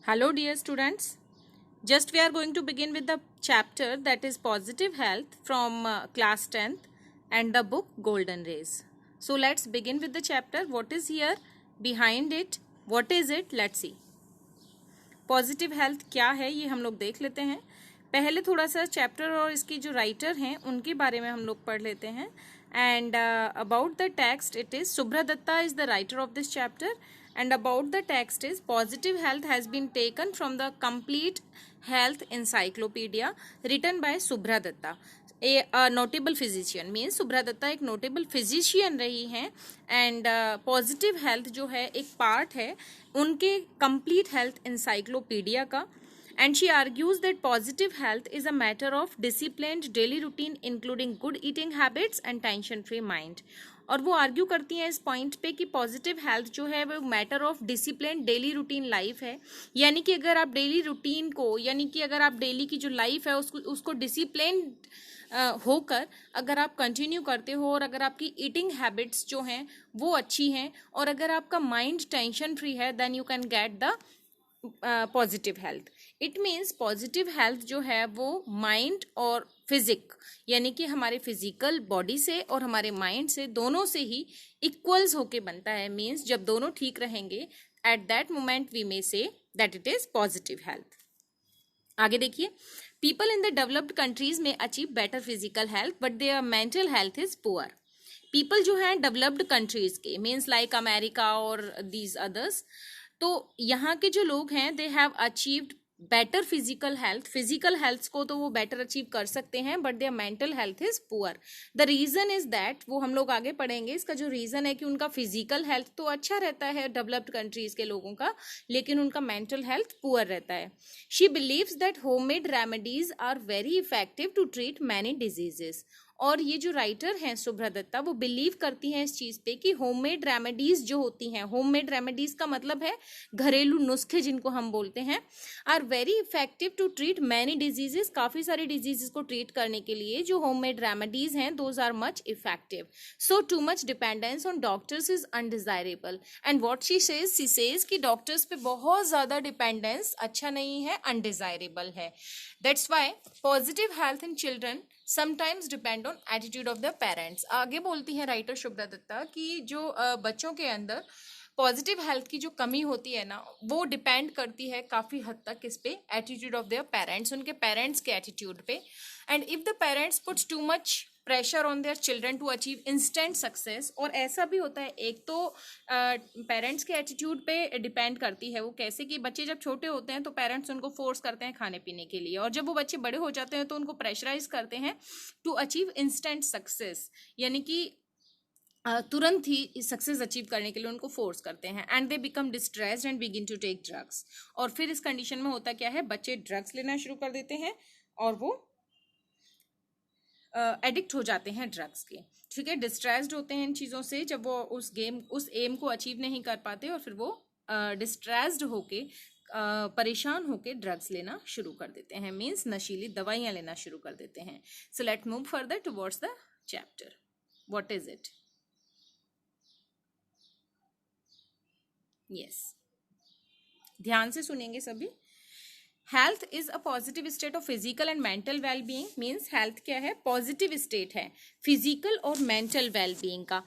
Hello dear students, just we are going to begin with the chapter that is positive health from class 10th and the book Golden Rays. So let's begin with the chapter. What is here behind it? What is it? Let's see. Positive health क्या है ये हम लोग देख लेते हैं. पहले थोड़ा सा चैप्टर और इसकी जो राइटर हैं उनके बारे में हम लोग पढ़ लेते हैं. And about the text it is Shubhra Dutta is the writer of this chapter. And about the text is positive health has been taken from the complete health encyclopedia written by Subhra Datta, a notable physician. means Subhra Datta एक notable physician रही हैं. and positive health जो है एक part है उनके complete health encyclopedia का. and she argues that positive health is a matter of disciplined daily routine including good eating habits and tension free mind. और वो आर्ग्यू करती हैं इस पॉइंट पे कि पॉजिटिव हेल्थ जो है वो matter of discipline daily routine life है. यानी कि अगर आप डेली रूटीन को यानी कि अगर आप डेली की जो लाइफ है उसको डिसिप्लिन होकर अगर आप कंटिन्यू करते हो और अगर आपकी ईटिंग हैबिट्स जो हैं वो अच्छी हैं और अगर आपका माइंड टेंशन फ्री है then you can get the positive health. It means positive health जो है वो माइंड और फिजिक यानी कि हमारे फिजिकल बॉडी से और हमारे माइंड से दोनों से ही इक्वल्स होके बनता है. मीन्स जब दोनों ठीक रहेंगे at that moment we may say that it is positive health. आगे देखिए, people in the developed countries में achieve better physical health but their mental health is poor. People जो हैं डेवलप्ड कंट्रीज के मीन्स लाइक अमेरिका और these others, तो यहाँ के जो लोग हैं they have achieved better physical health को तो वो बेटर अचीव कर सकते हैं but their mental health is poor. The reason is that वो हम लोग आगे पढ़ेंगे. इसका जो रीजन है कि उनका फिजिकल हेल्थ तो अच्छा रहता है डेवलप्ड कंट्रीज के लोगों का लेकिन उनका मेंटल हेल्थ पुअर रहता है. She believes that homemade remedies are very effective to treat many diseases. और ये जो राइटर हैं शुभ्रा दत्ता वो बिलीव करती हैं इस चीज़ पे कि होममेड रेमेडीज़ जो होती हैं, होममेड रेमेडीज़ का मतलब है घरेलू नुस्खे जिनको हम बोलते हैं, are very effective to treat many diseases. काफ़ी सारी डिजीजेस को ट्रीट करने के लिए जो होममेड रेमेडीज़ हैं those are much effective. So too much dependence on doctors is undesirable. And what she says कि डॉक्टर्स पे बहुत ज़्यादा डिपेंडेंस अच्छा नहीं है, अनडिजायरेबल है. That's why positive health in children sometimes depend on attitude of the parents. आगे बोलती हैं राइटर शुभ्रा दत्ता कि जो बच्चों के अंदर पॉजिटिव हेल्थ की जो कमी होती है ना वो डिपेंड करती है काफ़ी हद तक किस पे, एटीट्यूड ऑफ देयर पेरेंट्स, उनके पेरेंट्स के एटीट्यूड पे. And if the parents puts too much pressure on their children to achieve instant success. और ऐसा भी होता है, एक तो पेरेंट्स के एटीट्यूड पे डिपेंड करती है वो कैसे कि बच्चे जब छोटे होते हैं तो पेरेंट्स उनको फोर्स करते हैं खाने पीने के लिए और जब वो बच्चे बड़े हो जाते हैं तो उनको प्रेशराइज करते हैं टू अचीव इंस्टेंट सक्सेस यानी कि तुरंत ही सक्सेस अचीव करने के लिए उनको फोर्स करते हैं. And they become distressed and begin to take drugs. और फिर इस कंडीशन में होता क्या है, बच्चे ड्रग्स लेना शुरू कर देते हैं और वो एडिक्ट हो जाते हैं ड्रग्स के. ठीक है, डिस्ट्रेस्ड होते हैं इन चीज़ों से जब वो उस एम को अचीव नहीं कर पाते और फिर वो डिस्ट्रेस्ड होके परेशान होके ड्रग्स लेना शुरू कर देते हैं. मीन्स नशीली दवाइयाँ लेना शुरू कर देते हैं. So let move further towards the chapter. What is it? Yes, ध्यान से सुनेंगे सभी. Health is a positive state of physical and mental wellbeing. Means health क्या है, पॉजिटिव स्टेट है फिजिकल और मेंटल वेलबींग का.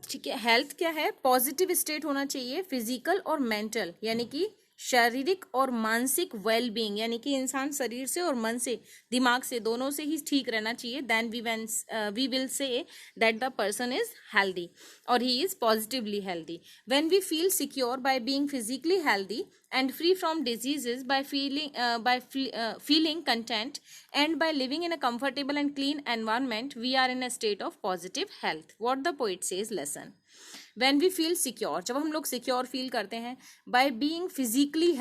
ठीक है, हेल्थ क्या है, पॉजिटिव स्टेट होना चाहिए फिजिकल और मेंटल यानी कि शारीरिक और मानसिक वेलबींग यानी कि इंसान शरीर से और मन से, दिमाग से, दोनों से ही ठीक रहना चाहिए. Then we will say that the person is healthy और he is positively healthy. When we feel secure by being physically healthy and free from diseases by feeling content and by living in a comfortable and clean environment, we are in a state of positive health. What the poet says, listen. When we feel secure, जब हम लोग secure feel करते हैं, by being physically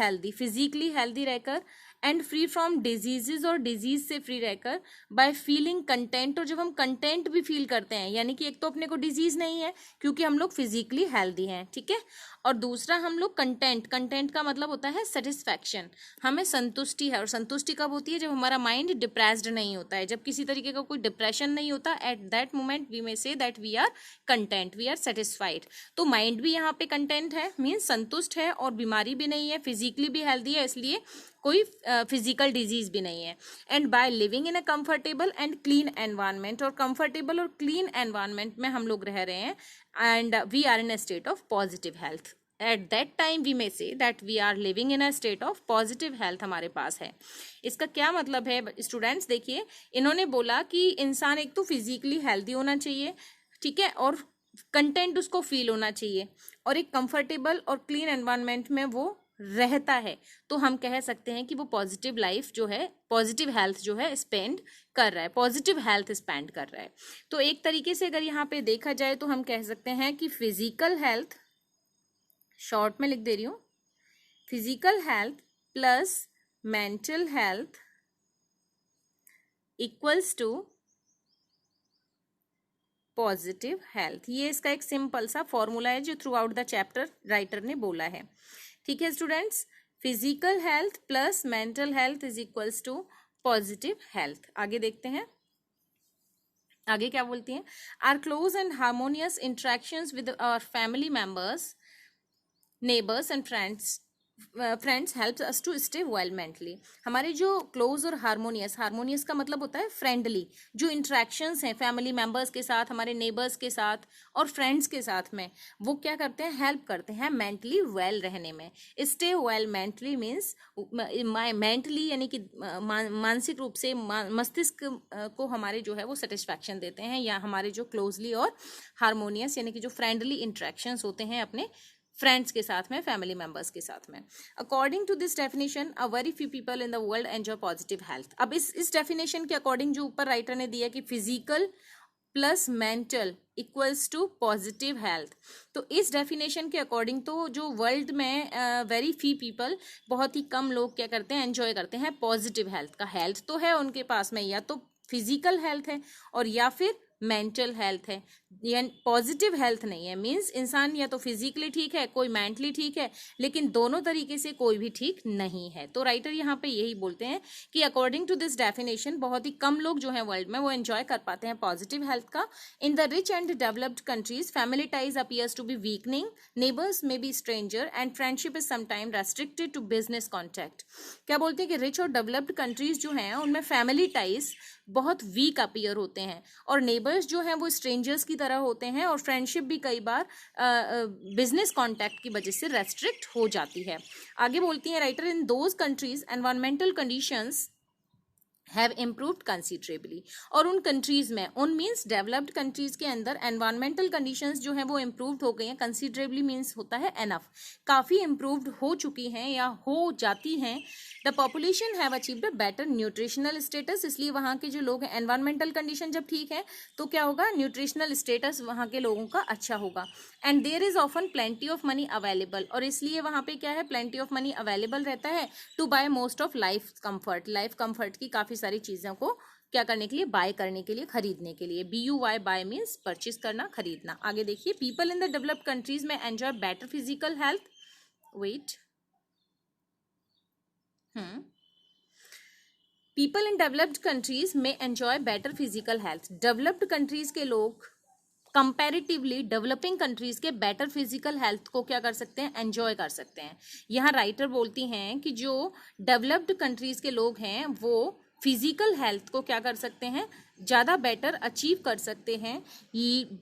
healthy रहकर, and free from diseases और disease से free रहकर, bye feeling content, और जब हम कंटेंट भी फील करते हैं यानी कि एक तो अपने को डिजीज नहीं है क्योंकि हम लोग फिजिकली हेल्दी हैं. ठीक है, और दूसरा हम लोग कंटेंट का मतलब होता है सेटिस्फैक्शन, हमें संतुष्टि है. और संतुष्टि कब होती है, जब हमारा माइंड डिप्रेस्ड नहीं होता है, जब किसी तरीके का कोई डिप्रेशन नहीं होता. At that moment we may say that we are content, we are satisfied. Right. तो माइंड भी यहाँ पे कंटेंट है, मीन्स संतुष्ट है और बीमारी भी नहीं है, फिजिकली भी हेल्दी है, इसलिए कोई फिजिकल डिजीज भी नहीं है। And by living in a comfortable and clean environment, और कंफर्टेबल और क्लीन एनवायरनमेंट में हम लोग रह रहे हैं, and we are in a state of positive health. At that time we may say that we are living in a state of positive health हमारे पास है। इसका क्या मतलब है स्टूडेंट्स? देखिए, इन्होंने बोला कि इंसान एक तो फिजिकली हेल्दी होना चाहिए, ठीक है, और कंटेंट उसको फील होना चाहिए, और एक कंफर्टेबल और क्लीन एनवायरनमेंट में वो रहता है, तो हम कह सकते हैं कि वो पॉजिटिव लाइफ जो है, पॉजिटिव हेल्थ जो है स्पेंड कर रहा है, पॉजिटिव हेल्थ स्पेंड कर रहा है। तो एक तरीके से अगर यहाँ पे देखा जाए तो हम कह सकते हैं कि फिजिकल हेल्थ, शॉर्ट में लिख दे रही हूं, physical health plus mental health equals to positive health. ये इसका एक सिंपल सा फॉर्मूला है जो throughout the chapter writer ने बोला है। ठीक है students, physical health plus mental health is equals to positive health. आगे देखते हैं, आगे क्या बोलती हैं? Our close and harmonious interactions with our family members, neighbours and friends helps us to stay well mentally. हमारे जो क्लोज और हार्मोनियस का मतलब होता है फ्रेंडली, जो इंटरेक्शंस हैं फैमिली मेंबर्स के साथ, हमारे नेबर्स के साथ और फ्रेंड्स के साथ में, वो क्या करते हैं? हेल्प करते हैं मेंटली वेल रहने में। Stay well mentally means mentally यानी कि मानसिक रूप से मस्तिष्क को हमारे जो है वो सेटिस्फैक्शन देते हैं, या हमारे जो क्लोजली और हार्मोनियस यानी कि जो फ्रेंडली इंटरेक्शंस होते हैं अपने फ्रेंड्स के साथ में, फैमिली मेंबर्स के साथ में। According to this definition a very few people in the world enjoy positive health. अब इस डेफिनेशन के अकॉर्डिंग जो ऊपर राइटर ने दिया कि physical plus mental equals to positive health, तो इस डेफिनेशन के अकॉर्डिंग तो जो वर्ल्ड में वेरी फ्यू पीपल, बहुत ही कम लोग क्या करते हैं? एंजॉय करते हैं पॉजिटिव हेल्थ का। हेल्थ तो है उनके पास में, या तो फिजिकल हेल्थ है और या फिर मेंटल हेल्थ है, या पॉजिटिव हेल्थ नहीं है। मीन्स इंसान या तो फिजिकली ठीक है, कोई मेंटली ठीक है, लेकिन दोनों तरीके से कोई भी ठीक नहीं है। तो राइटर यहाँ पे यही बोलते हैं कि अकॉर्डिंग टू दिस डेफिनेशन बहुत ही कम लोग जो है वर्ल्ड में वो एंजॉय कर पाते हैं पॉजिटिव हेल्थ का। In the rich and developed countries family ties appears to be weakening, neighbours may be stranger and friendship is sometime restricted to business contact. क्या बोलते हैं कि रिच और डेवलप्ड कंट्रीज जो हैं उनमें फैमिली टाइज बहुत वीक अपीयर होते हैं, और नेबर्स जो हैं वो स्ट्रेंजर्स की तरह होते हैं, और फ्रेंडशिप भी कई बार बिजनेस कॉन्टैक्ट की वजह से रेस्ट्रिक्ट हो जाती है। आगे बोलती हैं writer, in those countries environmental conditions have improved considerably. और उन कंट्रीज में, उन मीन्स डेवलप्ड कंट्रीज के अंदर एनवायरमेंटल कंडीशंस जो है वो इम्प्रूव्ड हो गई हैं। कंसिडरेबली मीन्स होता है एनफ, काफ़ी इम्प्रूव्ड हो चुकी हैं या हो जाती हैं। The population have achieved a better nutritional status, इसलिए वहाँ के जो लोग हैं, एनवायरमेंटल कंडीशन जब ठीक है तो क्या होगा? न्यूट्रिशनल स्टेटस वहाँ के लोगों का अच्छा होगा। And there is often plenty of money available, और इसलिए वहाँ पे क्या है? प्लेंटी ऑफ मनी अवेलेबल रहता है to buy most of life comfort की काफ़ी सारी चीज़ों को क्या करने के लिए? बाय करने के लिए, खरीदने के लिए। BUY बाय मीन्स परचेज करना, खरीदना। आगे देखिए, people in the developed countries में enjoy better physical health. Wait, people in developed countries में enjoy better physical health. Developed countries के लोग कंपैरेटिवली डेवलपिंग कंट्रीज के बेटर फिजिकल हेल्थ को क्या कर सकते हैं? एंजॉय कर सकते हैं। यहाँ राइटर बोलती हैं कि जो डेवलप्ड कंट्रीज के लोग हैं वो फिजिकल हेल्थ को क्या कर सकते हैं? ज़्यादा बेटर अचीव कर सकते हैं,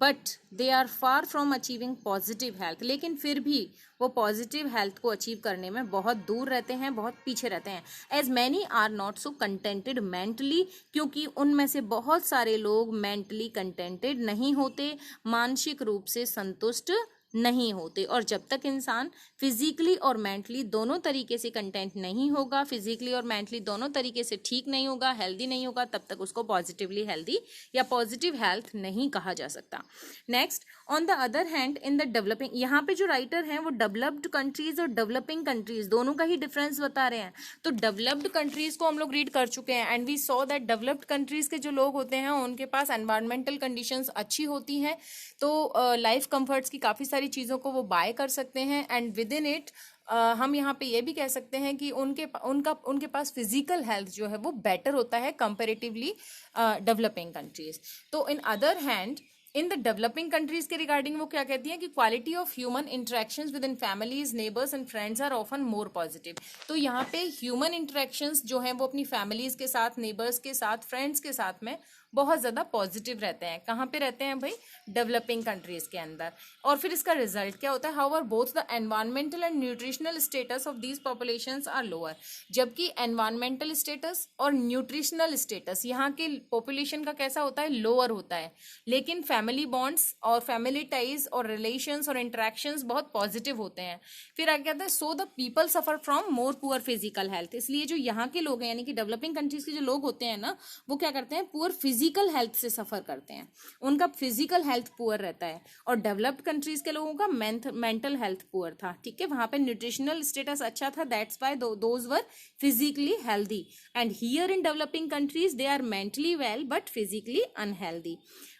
but they are far from achieving positive health. लेकिन फिर भी वो पॉजिटिव हेल्थ को अचीव करने में बहुत दूर रहते हैं, बहुत पीछे रहते हैं। As many are not so contented mentally, क्योंकि उनमें से बहुत सारे लोग मेंटली कंटेंटेड नहीं होते, मानसिक रूप से संतुष्ट नहीं होते। और जब तक इंसान फिजिकली और मेंटली दोनों तरीके से कंटेंट नहीं होगा, फिजिकली और मेंटली दोनों तरीके से ठीक नहीं होगा, हेल्दी नहीं होगा, तब तक उसको पॉजिटिवली हेल्दी या पॉजिटिव हेल्थ नहीं कहा जा सकता। Next, on the other hand in the developing, यहाँ पे जो राइटर हैं वो डेवलप्ड कंट्रीज और डेवलपिंग कंट्रीज दोनों का ही डिफरेंस बता रहे हैं। तो डेवलप्ड कंट्रीज को हम लोग रीड कर चुके हैं, and we saw that developed countries के जो लोग होते हैं उनके पास एनवायरमेंटल कंडीशंस अच्छी होती हैं, तो लाइफ कंफर्ट्स की काफ़ी सारी चीज़ों को वो बाय कर सकते हैं। एंड विद इन इट हम यहाँ पे ये भी कह सकते हैं कि उनके पास फिजिकल हेल्थ जो है वो बेटर होता है कंपेरेटिवली डेवलपिंग कंट्रीज। तो in other hand in the developing countries के रिगार्डिंग वो क्या कहती हैं कि quality of human interactions within families, neighbours and friends are often more positive. तो यहाँ पे ह्यूमन इंटरेक्शंस जो हैं वो अपनी फैमिलीज के साथ, नेबर्स के साथ, फ्रेंड्स के साथ में बहुत ज़्यादा पॉजिटिव रहते हैं। कहाँ पे रहते हैं भाई? डेवलपिंग कंट्रीज के अंदर। और फिर इसका रिजल्ट क्या होता है? However both the environmental and nutritional status of these populations are lower. जबकि एनवायरमेंटल स्टेटस और न्यूट्रिशनल स्टेटस यहाँ के पॉपुलेशन का कैसा होता है? लोअर होता है। लेकिन फैमिली बॉन्ड्स और फैमिली टाइज और रिलेशंस और इंटरेक्शंस बहुत पॉजिटिव होते हैं। फिर आगे कहता है so the people suffer from more poor physical health. इसलिए जो यहाँ के लोग हैं यानी कि डेवलपिंग कंट्रीज के जो लोग होते हैं ना, वो क्या करते हैं? पुअर फिजिकल हेल्थ से सफर करते हैं, उनका फिजिकल हेल्थ पुअर रहता है। और डेवलप्ड कंट्रीज के लोगों का मेंटल हेल्थ पुअर था। ठीक है, वहां पे न्यूट्रिशनल स्टेटस अच्छा था, that's why those were physically healthy. And here in developing countries they are mentally well but physically unhealthy.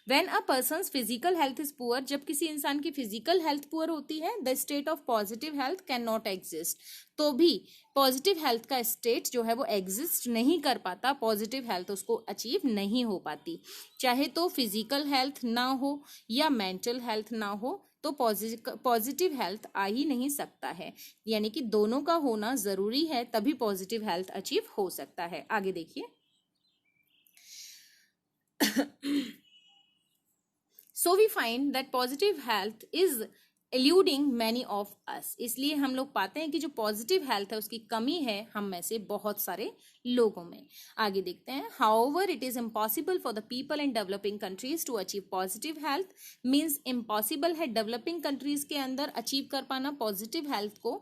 When a person's physical health is poor, जब किसी इंसान की फिजिकल हेल्थ पुअर होती है, the state of positive health cannot exist। तो भी positive health का state जो है वो एग्जिस्ट नहीं कर पाता, पॉजिटिव हेल्थ उसको अचीव नहीं हो पाती। चाहे तो फिजिकल हेल्थ ना हो या मेंटल हेल्थ ना हो, तो पॉजिटिव हेल्थ आ ही नहीं सकता है। यानी कि दोनों का होना जरूरी है, तभी पॉजिटिव हेल्थ अचीव हो सकता है। आगे देखिए। So we find that positive health is eluding many of us। इसलिए हम लोग पाते हैं कि जो पॉजिटिव हेल्थ है उसकी कमी है हम में से बहुत सारे लोगों में। आगे देखते हैं। However, it is impossible for the people in developing countries to achieve positive health। Means impossible है डेवलपिंग कंट्रीज के अंदर अचीव कर पाना पॉजिटिव हेल्थ को।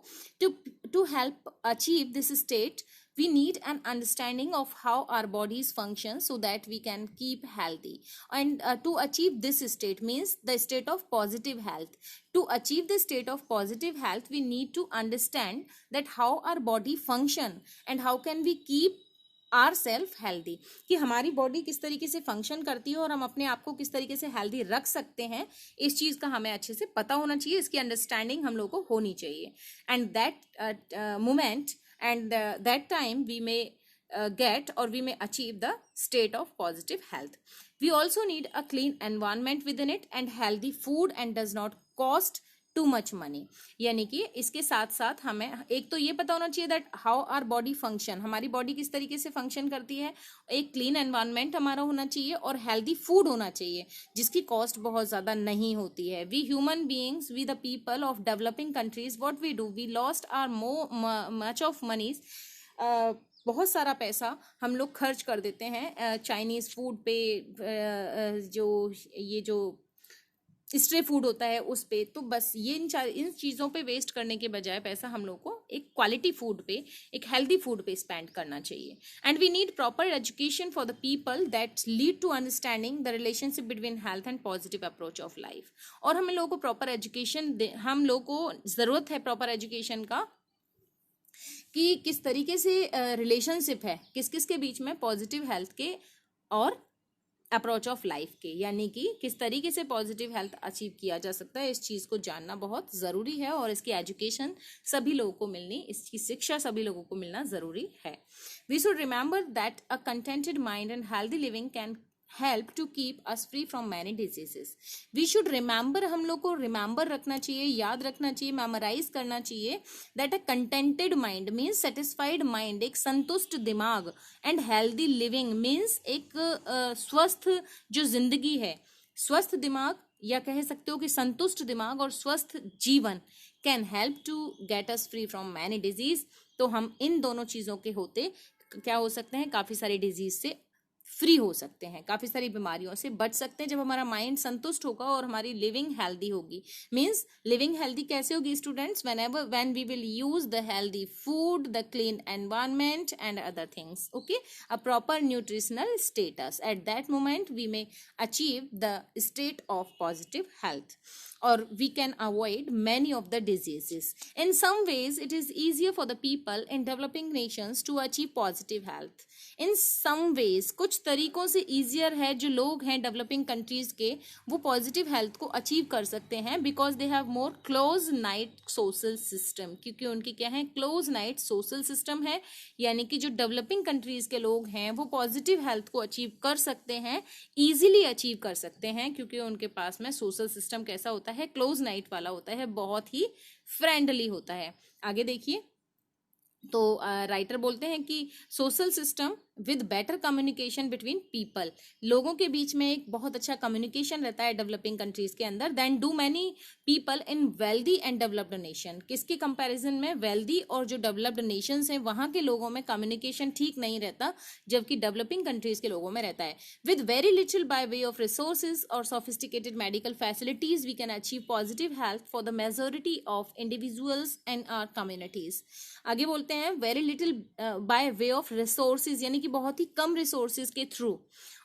To help achieve this state we need an understanding of how our bodies function so that we can keep healthy, and to achieve this state means the state of positive health. To achieve the state of positive health we need to understand that how our body function and how can we keep our self healthy, कि हमारी body किस तरीके से function करती है और हम अपने आप को किस तरीके से हेल्दी रख सकते हैं, इस चीज़ का हमें अच्छे से पता होना चाहिए, इसकी अंडरस्टैंडिंग हम लोग को होनी चाहिए। And that moment and that time we may get or we may achieve the state of positive health. We also need a clean environment within it and healthy food and does not cost too much money। यानी कि इसके साथ साथ हमें एक तो ये पता होना चाहिए that how our body function, हमारी बॉडी किस तरीके से फंक्शन करती है, एक क्लीन एनवायरनमेंट हमारा होना चाहिए और हेल्दी फूड होना चाहिए जिसकी कॉस्ट बहुत ज़्यादा नहीं होती है। We human beings, we the people of developing countries, what we do, we lost are much of monies. बहुत सारा पैसा हम लोग खर्च कर देते हैं चाइनीज़ फूड पे, जो ये जो स्ट्रे फूड होता है उस पे। तो बस ये इन चीज़ों पे वेस्ट करने के बजाय पैसा हम लोग को एक क्वालिटी फूड पे, एक हेल्दी फूड पे स्पेंड करना चाहिए। And we need proper education for the people that lead to understanding the relationship between health and positive approach of life. और हम लोगों को प्रॉपर एजुकेशन, हम लोग को ज़रूरत है प्रॉपर एजुकेशन का कि किस तरीके से रिलेशनशिप है किस किस के बीच में पॉजिटिव हेल्थ के और अप्रोच ऑफ लाइफ के, यानी कि किस तरीके से पॉजिटिव हेल्थ अचीव किया जा सकता है, इस चीज़ को जानना बहुत ज़रूरी है और इसकी एजुकेशन सभी लोगों को मिलनी, इसकी शिक्षा सभी लोगों को मिलना ज़रूरी है। We should remember that a contented mind and healthy living can help to keep us free from many diseases. We should remember, हम लोग को रिमेंबर रखना चाहिए, याद रखना चाहिए, मेमोराइज करना चाहिए that a contented mind means satisfied mind, एक संतुष्ट दिमाग, एंड हेल्दी लिविंग मीन्स एक स्वस्थ जो जिंदगी है, स्वस्थ दिमाग या कह सकते हो कि संतुष्ट दिमाग और स्वस्थ जीवन can help to get us free from many disease. तो हम इन दोनों चीज़ों के होते क्या हो सकते हैं, काफ़ी सारी डिजीज से फ्री हो सकते हैं, काफ़ी सारी बीमारियों से बच सकते हैं जब हमारा माइंड संतुष्ट होगा और हमारी लिविंग हेल्दी होगी। मीन्स लिविंग हेल्दी कैसे होगी students, when we will use the healthy food, the clean environment and other things, okay, a proper nutritional status, at that moment we may achieve the state of positive health. or we can avoid many of the diseases. In some ways, it is easier for the people in developing nations to achieve positive health. In some ways, कुछ तरीकों से easier है जो लोग हैं developing countries के, वो positive health को अचीव कर सकते हैं because they have more close knit social system, क्योंकि उनकी क्या है, close knit social system है, यानी कि जो developing countries के लोग हैं वो positive health को अचीव कर सकते हैं, easily अचीव कर सकते हैं, क्योंकि उनके पास में social system कैसा होता है, close knit वाला होता है, बहुत ही friendly होता है. आगे देखिए, तो राइटर बोलते हैं कि social system with better communication between people, लोगों के बीच में एक बहुत अच्छा कम्युनिकेशन रहता है डेवलपिंग कंट्रीज के अंदर, then do many people in wealthy and developed nation. किसके कंपैरिजन में, वेल्दी और जो डेवलप्ड नेशंस हैं वहां के लोगों में कम्युनिकेशन ठीक नहीं रहता, जबकि डेवलपिंग कंट्रीज के लोगों में रहता है. With very little by way of resources और sophisticated medical facilities we can achieve positive health for the majority of individuals and our communities. आगे बोलते हैं very little by way of resources, यानी कि बहुत ही कम रिसोर्सेज के थ्रू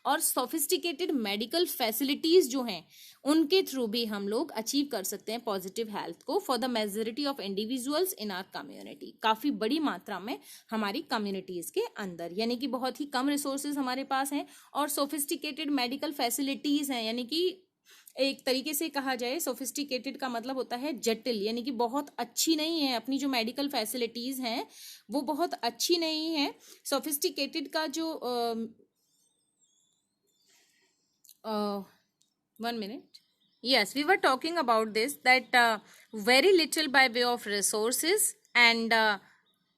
और सोफिस्टिकेटेड मेडिकल फैसिलिटीज जो हैं उनके थ्रू भी हम लोग अचीव कर सकते हैं पॉजिटिव हेल्थ को for the majority of individuals in our community, काफी बड़ी मात्रा में हमारी कम्युनिटीज के अंदर, यानी कि बहुत ही कम रिसोर्सेज हमारे पास हैं और सोफिस्टिकेटेड मेडिकल फैसिलिटीज हैं, यानी कि एक तरीके से कहा जाए सोफिस्टिकेटेड का मतलब होता है जटिल, यानी कि बहुत अच्छी नहीं है, अपनी जो मेडिकल फैसिलिटीज हैं वो बहुत अच्छी नहीं है. सोफिस्टिकेटेड का जो 1 minute, yes, we were talking about this, that very little by way of resources and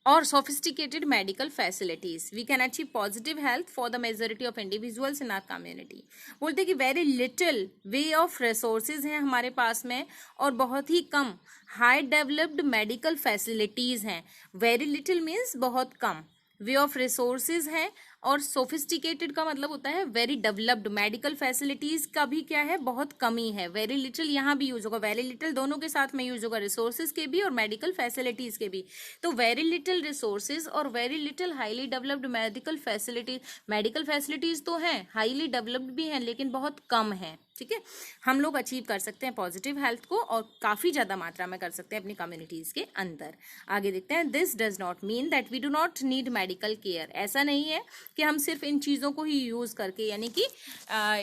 or sophisticated medical facilities we can achieve positive health for the majority of individuals in our community. बोलते हैं कि very little way of resources हैं हमारे पास में और बहुत ही कम high developed medical facilities हैं. very little means बहुत कम, वे ऑफ रिसोर्सेज हैं और सोफिस्टिकेटेड का मतलब होता है वेरी डेवलप्ड. मेडिकल फैसिलिटीज का भी क्या है, बहुत कमी है. वेरी लिटिल यहाँ भी यूज होगा, वेरी लिटिल दोनों के साथ में यूज होगा, रिसोर्सेज के भी और मेडिकल फैसिलिटीज के भी. तो वेरी लिटिल रिसोर्सेज और very little highly developed medical facilities, medical facilities तो हैं, हाईली डेवलप्ड भी हैं, लेकिन बहुत कम है. ठीक है, हम लोग अचीव कर सकते हैं पॉजिटिव हेल्थ को और काफी ज्यादा मात्रा में कर सकते हैं अपनी कम्युनिटीज के अंदर. आगे देखते हैं, this does not mean that we do not need medical care. ऐसा नहीं है कि हम सिर्फ इन चीजों को ही यूज करके, यानी कि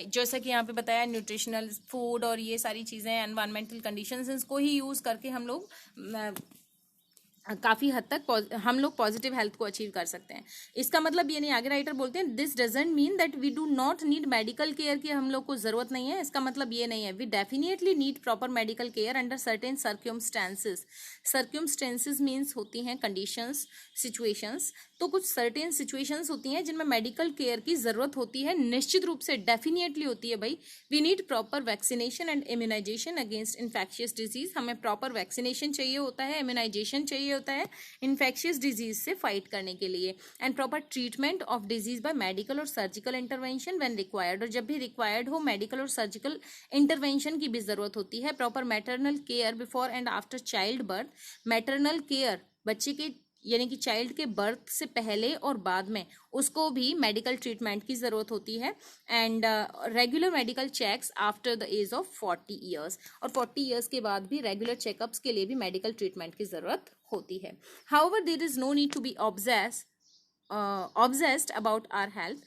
जैसा कि यहाँ पे बताया न्यूट्रिशनल फूड और ये सारी चीजें एनवायरमेंटल कंडीशंस को ही यूज करके हम लोग काफ़ी हद तक हम लोग पॉजिटिव हेल्थ को अचीव कर सकते हैं. इसका मतलब ये नहीं, आगे राइटर बोलते हैं this doesn't mean that we do not need medical care की हम लोग को ज़रूरत नहीं है. इसका मतलब ये नहीं है, we definitely need proper medical care under certain circumstances. Circumstances means होती हैं कंडीशंस, सिचुएशंस. तो कुछ सर्टेन सिचुएशंस होती हैं जिनमें मेडिकल केयर की ज़रूरत होती है, निश्चित रूप से डेफिनेटली होती है भाई. We need proper vaccination and immunization against infectious disease. हमें प्रॉपर वैक्सीनेशन चाहिए होता है, इम्यूनाइजेशन चाहिए होता है इन्फेक्शियस डिजीज से फाइट करने के लिए, and proper treatment of disease bye medical और सर्जिकल इंटरवेंशन व्हेन रिक्वायर्ड. और जब भी रिक्वायर्ड हो मेडिकल और सर्जिकल इंटरवेंशन की भी ज़रूरत होती है. Proper maternal care before and after child birth. Maternal care बच्चे के यानी कि चाइल्ड के बर्थ से पहले और बाद में उसको भी मेडिकल ट्रीटमेंट की ज़रूरत होती है. And regular medical checks after the age of 40 years. और 40 ईयर्स के बाद भी रेगुलर चेकअप्स के लिए भी मेडिकल ट्रीटमेंट की ज़रूरत होती है. However there is no need to be obsessed about our health.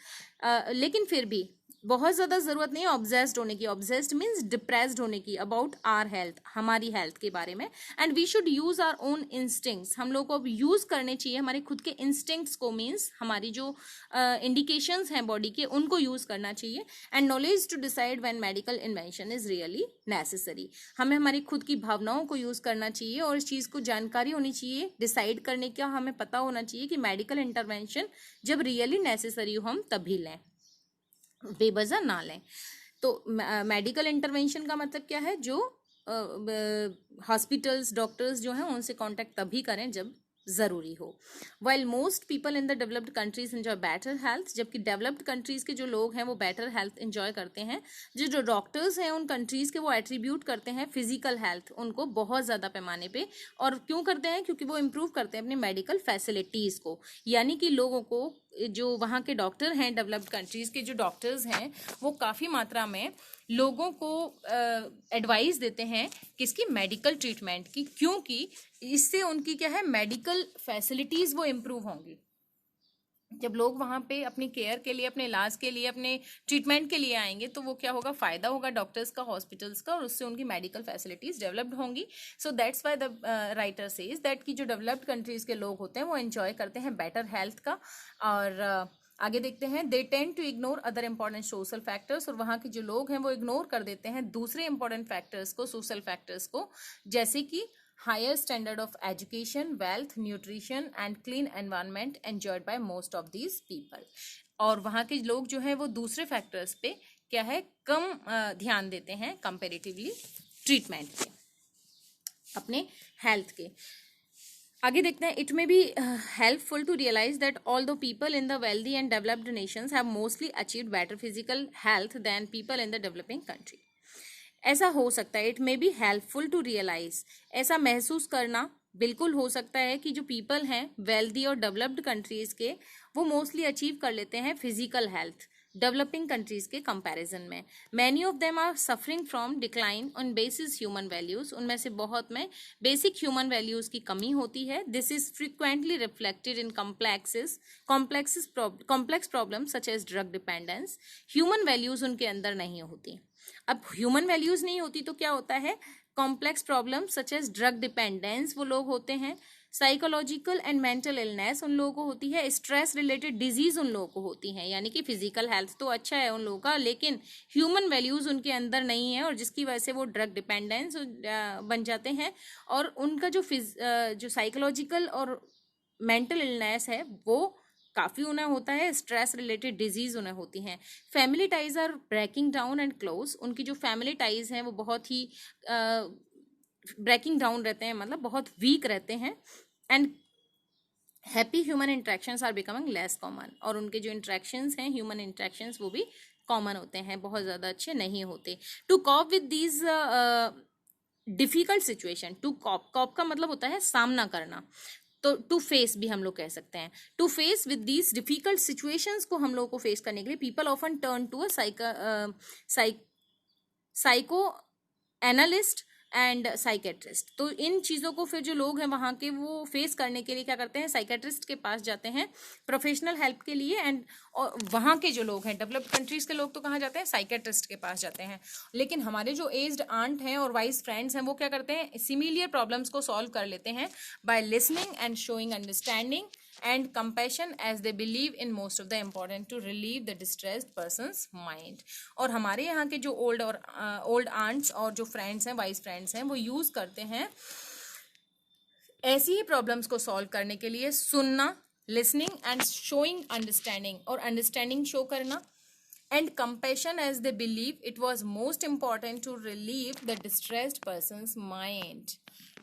लेकिन फिर भी बहुत ज़्यादा ज़रूरत नहीं है ऑब्सेस्ड होने की. ऑब्सेस्ड मीन्स डिप्रेस्ड होने की अबाउट आर हेल्थ, हमारी हेल्थ के बारे में. And we should use our own instincts. हम लोग को अब यूज़ करने चाहिए हमारे खुद के इंस्टिंक्ट्स को, मीन्स हमारी जो इंडिकेशंस हैं बॉडी के उनको यूज़ करना चाहिए. And knowledge to decide when medical invention is really necessary. हमें हमारी खुद की भावनाओं को यूज़ करना चाहिए और इस चीज़ को जानकारी होनी चाहिए, डिसाइड करने का हमें पता होना चाहिए कि मेडिकल इंटरवेंशन जब रियली नेसेसरी हो हम तभी लें, बेवजह ना लें. तो मेडिकल इंटरवेंशन का मतलब क्या है, जो हॉस्पिटल्स डॉक्टर्स जो हैं उनसे कांटेक्ट तभी करें जब ज़रूरी हो. While most people in the developed countries enjoy better health. जबकि डेवलप्ड कंट्रीज के जो लोग हैं वो बेटर हेल्थ एंजॉय करते हैं. जो डॉक्टर्स हैं उन कंट्रीज के वो एट्रीब्यूट करते हैं फिजिकल हेल्थ उनको बहुत ज़्यादा पैमाने पे. और क्यों करते हैं, क्योंकि वो इम्प्रूव करते हैं अपनी मेडिकल फैसिलिटीज़ को, यानी कि लोगों को जो वहाँ के डॉक्टर हैं, डेवलप्ड कंट्रीज़ के जो डॉक्टर्स हैं, वो काफ़ी मात्रा में लोगों को एडवाइस देते हैं किसकी, मेडिकल ट्रीटमेंट की, क्योंकि इससे उनकी क्या है, मेडिकल फैसिलिटीज़ वो इम्प्रूव होंगी। जब लोग वहाँ पे अपनी केयर के लिए, अपने इलाज के लिए, अपने ट्रीटमेंट के लिए आएंगे तो वो क्या होगा, फ़ायदा होगा डॉक्टर्स का, हॉस्पिटल्स का, और उससे उनकी मेडिकल फैसिलिटीज़ डेवलप्ड होंगी। So that's why the writer says that कि जो डेवलप्ड कंट्रीज़ के लोग होते हैं वो एंजॉय करते हैं बेटर हेल्थ का। और आगे देखते हैं, they tend to ignore other important social factors, और वहाँ के जो लोग हैं वो इग्नोर कर देते हैं दूसरे इंपॉर्टेंट फैक्टर्स को, सोशल फैक्टर्स को, जैसे कि higher standard of education, wealth, nutrition and clean environment enjoyed by most of these people। और वहाँ के लोग जो हैं वो दूसरे फैक्टर्स पे क्या है, कम ध्यान देते हैं कंपेरेटिवली ट्रीटमेंट पे, अपने हेल्थ के। आगे देखते हैं, it may be helpful to realise that although people in the wealthy and developed nations have mostly achieved better physical health than people in the developing country. ऐसा हो सकता है, it may be helpful to realise, ऐसा महसूस करना बिल्कुल हो सकता है कि जो पीपल हैं वेल्दी और डेवलप्ड कंट्रीज के, वो मोस्टली अचीव कर लेते हैं फिजिकल हेल्थ डेवलपिंग कंट्रीज के कंपैरिजन में। Many of them are suffering from decline on basis human values, उनमें से बहुत में बेसिक ह्यूमन वैल्यूज की कमी होती है। This is frequently reflected in complex problem such as drug dependence. Human values उनके अंदर नहीं होती। अब ह्यूमन वैल्यूज नहीं होती तो क्या होता है, complex problem such as drug dependence वो लोग होते हैं। साइकोलॉजिकल एंड मेंटल इलनेस उन लोगों को होती है। स्ट्रेस रिलेटेड डिजीज उन लोगों को होती है, यानी कि फिजिकल हेल्थ तो अच्छा है उन लोगों का, लेकिन ह्यूमन वैल्यूज उनके अंदर नहीं है, और जिसकी वजह से वो ड्रग डिपेंडेंस बन जाते हैं। और उनका जो साइकोलॉजिकल और मेंटल इलनेस है वो काफ़ी उन्हें होता है। स्ट्रेस रिलेटेड डिजीज उन्हें होती हैं। Family ties are breaking down and close, उनकी जो फैमिली टाइज हैं वो बहुत ही ब्रेकिंग डाउन रहते हैं, मतलब बहुत वीक रहते हैं। And happy human interactions are becoming less common, और उनके जो इंट्रैक्शंस हैं, ह्यूमन इंट्रैक्शंस, वो भी कॉमन होते हैं, बहुत ज़्यादा अच्छे नहीं होते। To cope with these difficult situation, to cope का मतलब होता है सामना करना, तो टू फेस भी हम लोग कह सकते हैं। To face with these difficult situations को हम लोग को फेस करने के लिए people often turn to a psychoanalyst and psychiatrist. तो इन चीज़ों को फिर जो लोग हैं वहाँ के, वो फेस करने के लिए क्या करते हैं, साइकेट्रिस्ट के पास जाते हैं प्रोफेशनल हेल्प के लिए। एंड वहाँ के जो लोग हैं, डेवलप्ड कंट्रीज के लोग तो कहाँ जाते हैं, साइकेट्रिस्ट के पास जाते हैं। लेकिन हमारे जो एज्ड आंट हैं और वाइज फ्रेंड्स हैं, वो क्या करते हैं, सिमिलियर प्रॉब्लम्स को सॉल्व कर लेते हैं by listening and showing understanding and compassion as they believe in most of the important to relieve the distressed person's mind। और हमारे यहाँ के जो ओल्ड आंट्स और जो फ्रेंड्स हैं, वाइज फ्रेंड्स हैं, वो यूज करते हैं ऐसी ही प्रॉब्लम्स को सॉल्व करने के लिए सुनना, लिसनिंग एंड शोइंग अंडरस्टैंडिंग, और अंडरस्टैंडिंग शो करना, and compassion as they believe it was most important to relieve the distressed person's mind.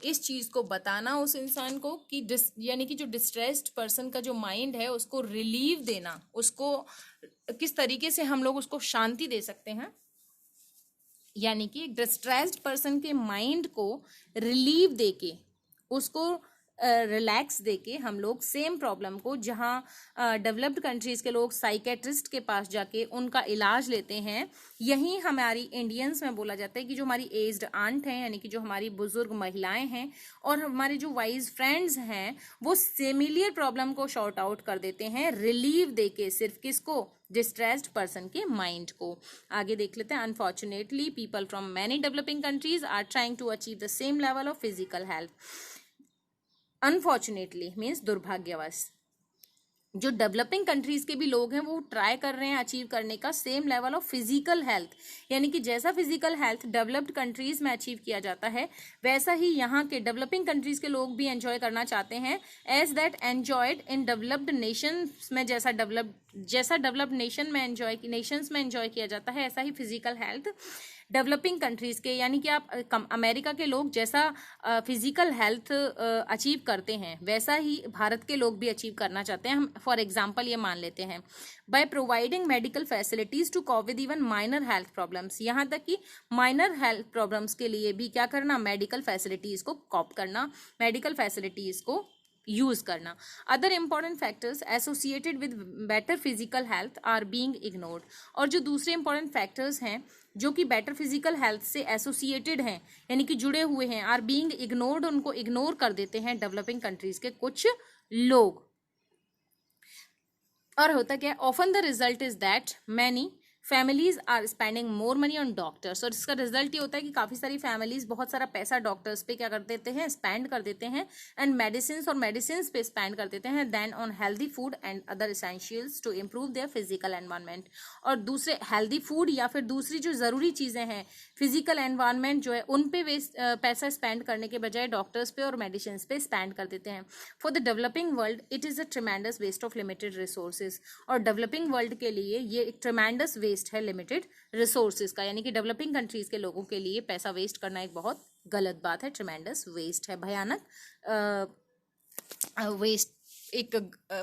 इस चीज को बताना उस इंसान को कि यानी कि जो डिस्ट्रेस्ड पर्सन का जो माइंड है उसको रिलीव देना, उसको किस तरीके से हम लोग उसको शांति दे सकते हैं, यानी कि डिस्ट्रेस्ड पर्सन के माइंड को रिलीव देके, उसको रिलैक्स देके हम लोग सेम प्रॉब्लम को, जहाँ डेवलप्ड कंट्रीज के लोग साइकेट्रिस्ट के पास जाके उनका इलाज लेते हैं, यहीं हमारी इंडियंस में बोला जाता है कि जो हमारी एज्ड आंट हैं, यानी कि जो हमारी बुजुर्ग महिलाएं हैं और हमारे जो वाइज फ्रेंड्स हैं, वो सिमिलियर प्रॉब्लम को शॉर्ट आउट कर देते हैं रिलीव देके, सिर्फ किसको, डिस्ट्रेस्ड पर्सन के माइंड को। आगे देख लेते हैं, unfortunately people from many developing countries are trying to achieve the same level of physical health. Unfortunately means दुर्भाग्यवश, जो डेवलपिंग कंट्रीज के भी लोग हैं वो ट्राई कर रहे हैं अचीव करने का same level of physical health, यानी कि जैसा फिजिकल हेल्थ डेवलप्ड कंट्रीज में अचीव किया जाता है वैसा ही यहाँ के डेवलपिंग कंट्रीज के लोग भी एंजॉय करना चाहते हैं, as that enjoyed in developed nations में, जैसा डेवलप्ड नेशंस में एंजॉय किया जाता है, ऐसा ही फिजिकल हेल्थ डेवलपिंग कंट्रीज के, यानी कि आप अमेरिका के लोग जैसा फिजिकल हेल्थ अचीव करते हैं वैसा ही भारत के लोग भी अचीव करना चाहते हैं। हम फॉर एग्जांपल ये मान लेते हैं, by providing medical facilities to cope with even minor health problems, यहाँ तक कि माइनर हेल्थ प्रॉब्लम्स के लिए भी क्या करना, मेडिकल फैसिलिटीज को कॉप करना, मेडिकल फैसिलिटीज को यूज करना। Other important factors associated with better physical health are being ignored. और जो दूसरे इंपॉर्टेंट फैक्टर्स हैं जो कि बेटर फिजिकल हेल्थ से एसोसिएटेड हैं यानी कि जुड़े हुए हैं, आर बीइंग इग्नोर्ड, उनको इग्नोर कर देते हैं डेवलपिंग कंट्रीज के कुछ लोग। और होता क्या है, often the result is that many families are spending more money on doctors. और इसका रिजल्ट ये होता है कि काफ़ी सारी फैमिलीज बहुत सारा पैसा डॉक्टर्स पे क्या कर देते हैं, स्पेंड कर देते हैं, एंड मेडिसिन और मेडिसिन पे स्पेंड कर देते हैं, then on healthy food and other essentials to improve their physical environment. और दूसरे हेल्दी फूड या फिर दूसरी जो ज़रूरी चीज़ें हैं, फिजिकल एनवायरनमेंट जो है, उन पे पैसा स्पेंड करने के बजाय डॉक्टर्स पे और मेडिसिन पे स्पेंड कर देते हैं। For the developing world it is a tremendous waste of limited resources. और डेवलपिंग वर्ल्ड के लिए ये एक ट्रिमेंडस वेस्ट है लिमिटेड रिसोर्सेज का, यानी कि डेवलपिंग कंट्रीज के लोगों के लिए पैसा वेस्ट करना एक बहुत गलत बात है, ट्रिमेंडस वेस्ट है, भयानक वेस्ट, एक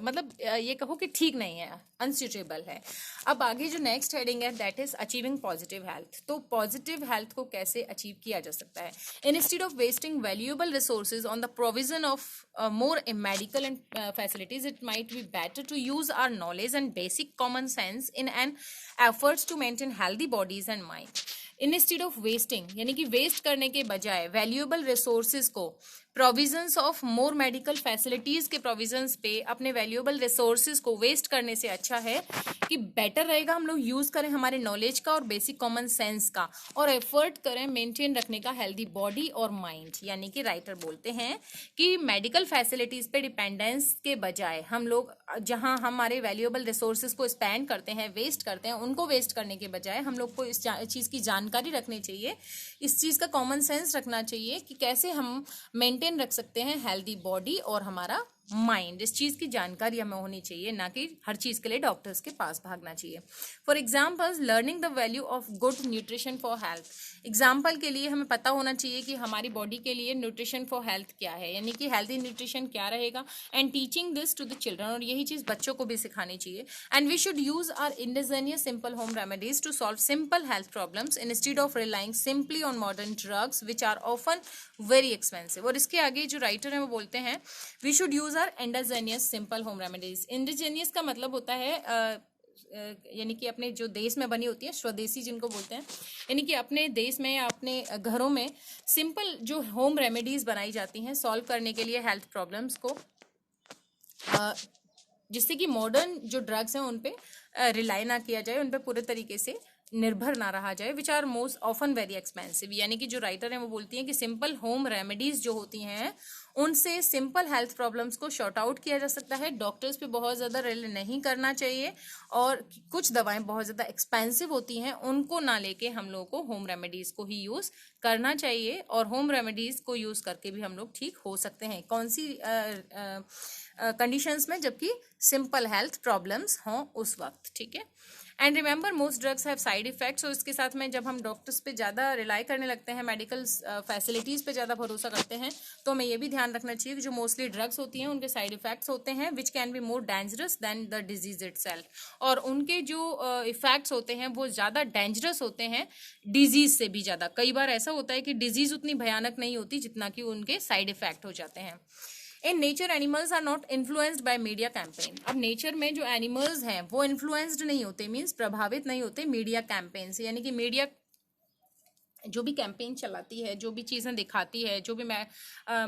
मतलब ये कहो कि ठीक नहीं है, अनसूटेबल है। अब आगे जो नेक्स्ट हेडिंग है that is achieving positive health. तो पॉजिटिव हेल्थ को कैसे अचीव किया जा सकता है? Instead of wasting valuable resources on the provision of more medical and facilities, it might be better to use our knowledge and basic common sense in an efforts to maintain healthy bodies and mind. Instead of wasting यानी कि waste करने के बजाय valuable resources को provisions of more medical facilities के provisions पे अपने valuable resources को वेस्ट करने से अच्छा है कि बेटर रहेगा हम लोग यूज करें हमारे नॉलेज का और बेसिक कॉमन सेंस का, और एफर्ट करें मेंटेन रखने का हेल्दी बॉडी और माइंड। यानी कि राइटर बोलते हैं कि मेडिकल फैसिलिटीज पे डिपेंडेंस के बजाय हम लोग जहां हमारे वैल्यूएबल रिसोर्सेज को स्पेंड करते हैं, वेस्ट करते हैं, उनको वेस्ट करने के बजाय हम लोग को इस चीज़ की जानकारी रखनी चाहिए, इस चीज़ का कॉमन सेंस रखना चाहिए कि कैसे हम मेंटेन रख सकते हैं हेल्दी बॉडी और हमारा माइंड। इस चीज़ की जानकारी हमें होनी चाहिए, ना कि हर चीज़ के लिए डॉक्टर्स के पास भागना चाहिए। For example learning the value of good nutrition for health. Example के लिए हमें पता होना चाहिए कि हमारी बॉडी के लिए न्यूट्रिशन फॉर हेल्थ क्या है, यानी कि हेल्दी न्यूट्रिशन क्या रहेगा, and teaching this to the children, और यही चीज़ बच्चों को भी सिखानी चाहिए। And we should use our indigenous simple home remedies to solve simple health problems instead of relying simply on modern drugs which are often very expensive. और इसके आगे जो राइटर है वो बोलते हैं we should use our indigenous simple home remedies. Indigenous का मतलब होता है यानी कि अपने जो देश में बनी होती है, स्वदेशी जिनको बोलते हैं, यानी कि अपने देश में या अपने घरों में सिंपल जो होम रेमेडीज बनाई जाती हैं सॉल्व करने के लिए हेल्थ प्रॉब्लम्स को, जिससे कि मॉडर्न जो ड्रग्स हैं उन पे रिलाई ना किया जाए, उन पे पूरे तरीके से निर्भर ना रहा जाए, which are most often very expensive. यानी कि जो राइटर हैं वो बोलती हैं कि सिंपल होम रेमेडीज जो होती हैं उनसे सिंपल हेल्थ प्रॉब्लम्स को शॉर्ट आउट किया जा सकता है, डॉक्टर्स पे बहुत ज़्यादा रिलाई नहीं करना चाहिए, और कुछ दवाएं बहुत ज़्यादा एक्सपेंसिव होती हैं उनको ना लेके हम लोगों को होम रेमेडीज़ को ही यूज़ करना चाहिए, और होम रेमेडीज़ को यूज़ करके भी हम लोग ठीक हो सकते हैं। कौन सी कंडीशंस में? जबकि सिंपल हेल्थ प्रॉब्लम्स हों उस वक्त, ठीक है। And remember most drugs have side effects. और इसके साथ में जब हम डॉक्टर्स पे ज़्यादा रिलाई करने लगते हैं, मेडिकल फैसिलिटीज़ पे ज़्यादा भरोसा करते हैं, तो हमें ये भी ध्यान रखना चाहिए कि जो मोस्टली ड्रग्स होती हैं उनके साइड इफेक्ट्स होते हैं which can be more dangerous than the disease itself. और उनके जो इफेक्ट्स होते हैं वो ज़्यादा डेंजरस होते हैं डिजीज से भी ज़्यादा। कई बार ऐसा होता है कि डिजीज उतनी भयानक नहीं होती जितना कि उनके साइड इफेक्ट हो जाते हैं। In nature animals are not influenced by media campaign. अब नेचर में जो एनिमल्स हैं वो इन्फ्लुएंस्ड नहीं होते, मीन्स प्रभावित नहीं होते मीडिया कैंपेन से। यानी कि मीडिया जो भी कैंपेन चलाती है, जो भी चीज़ें दिखाती है, जो भी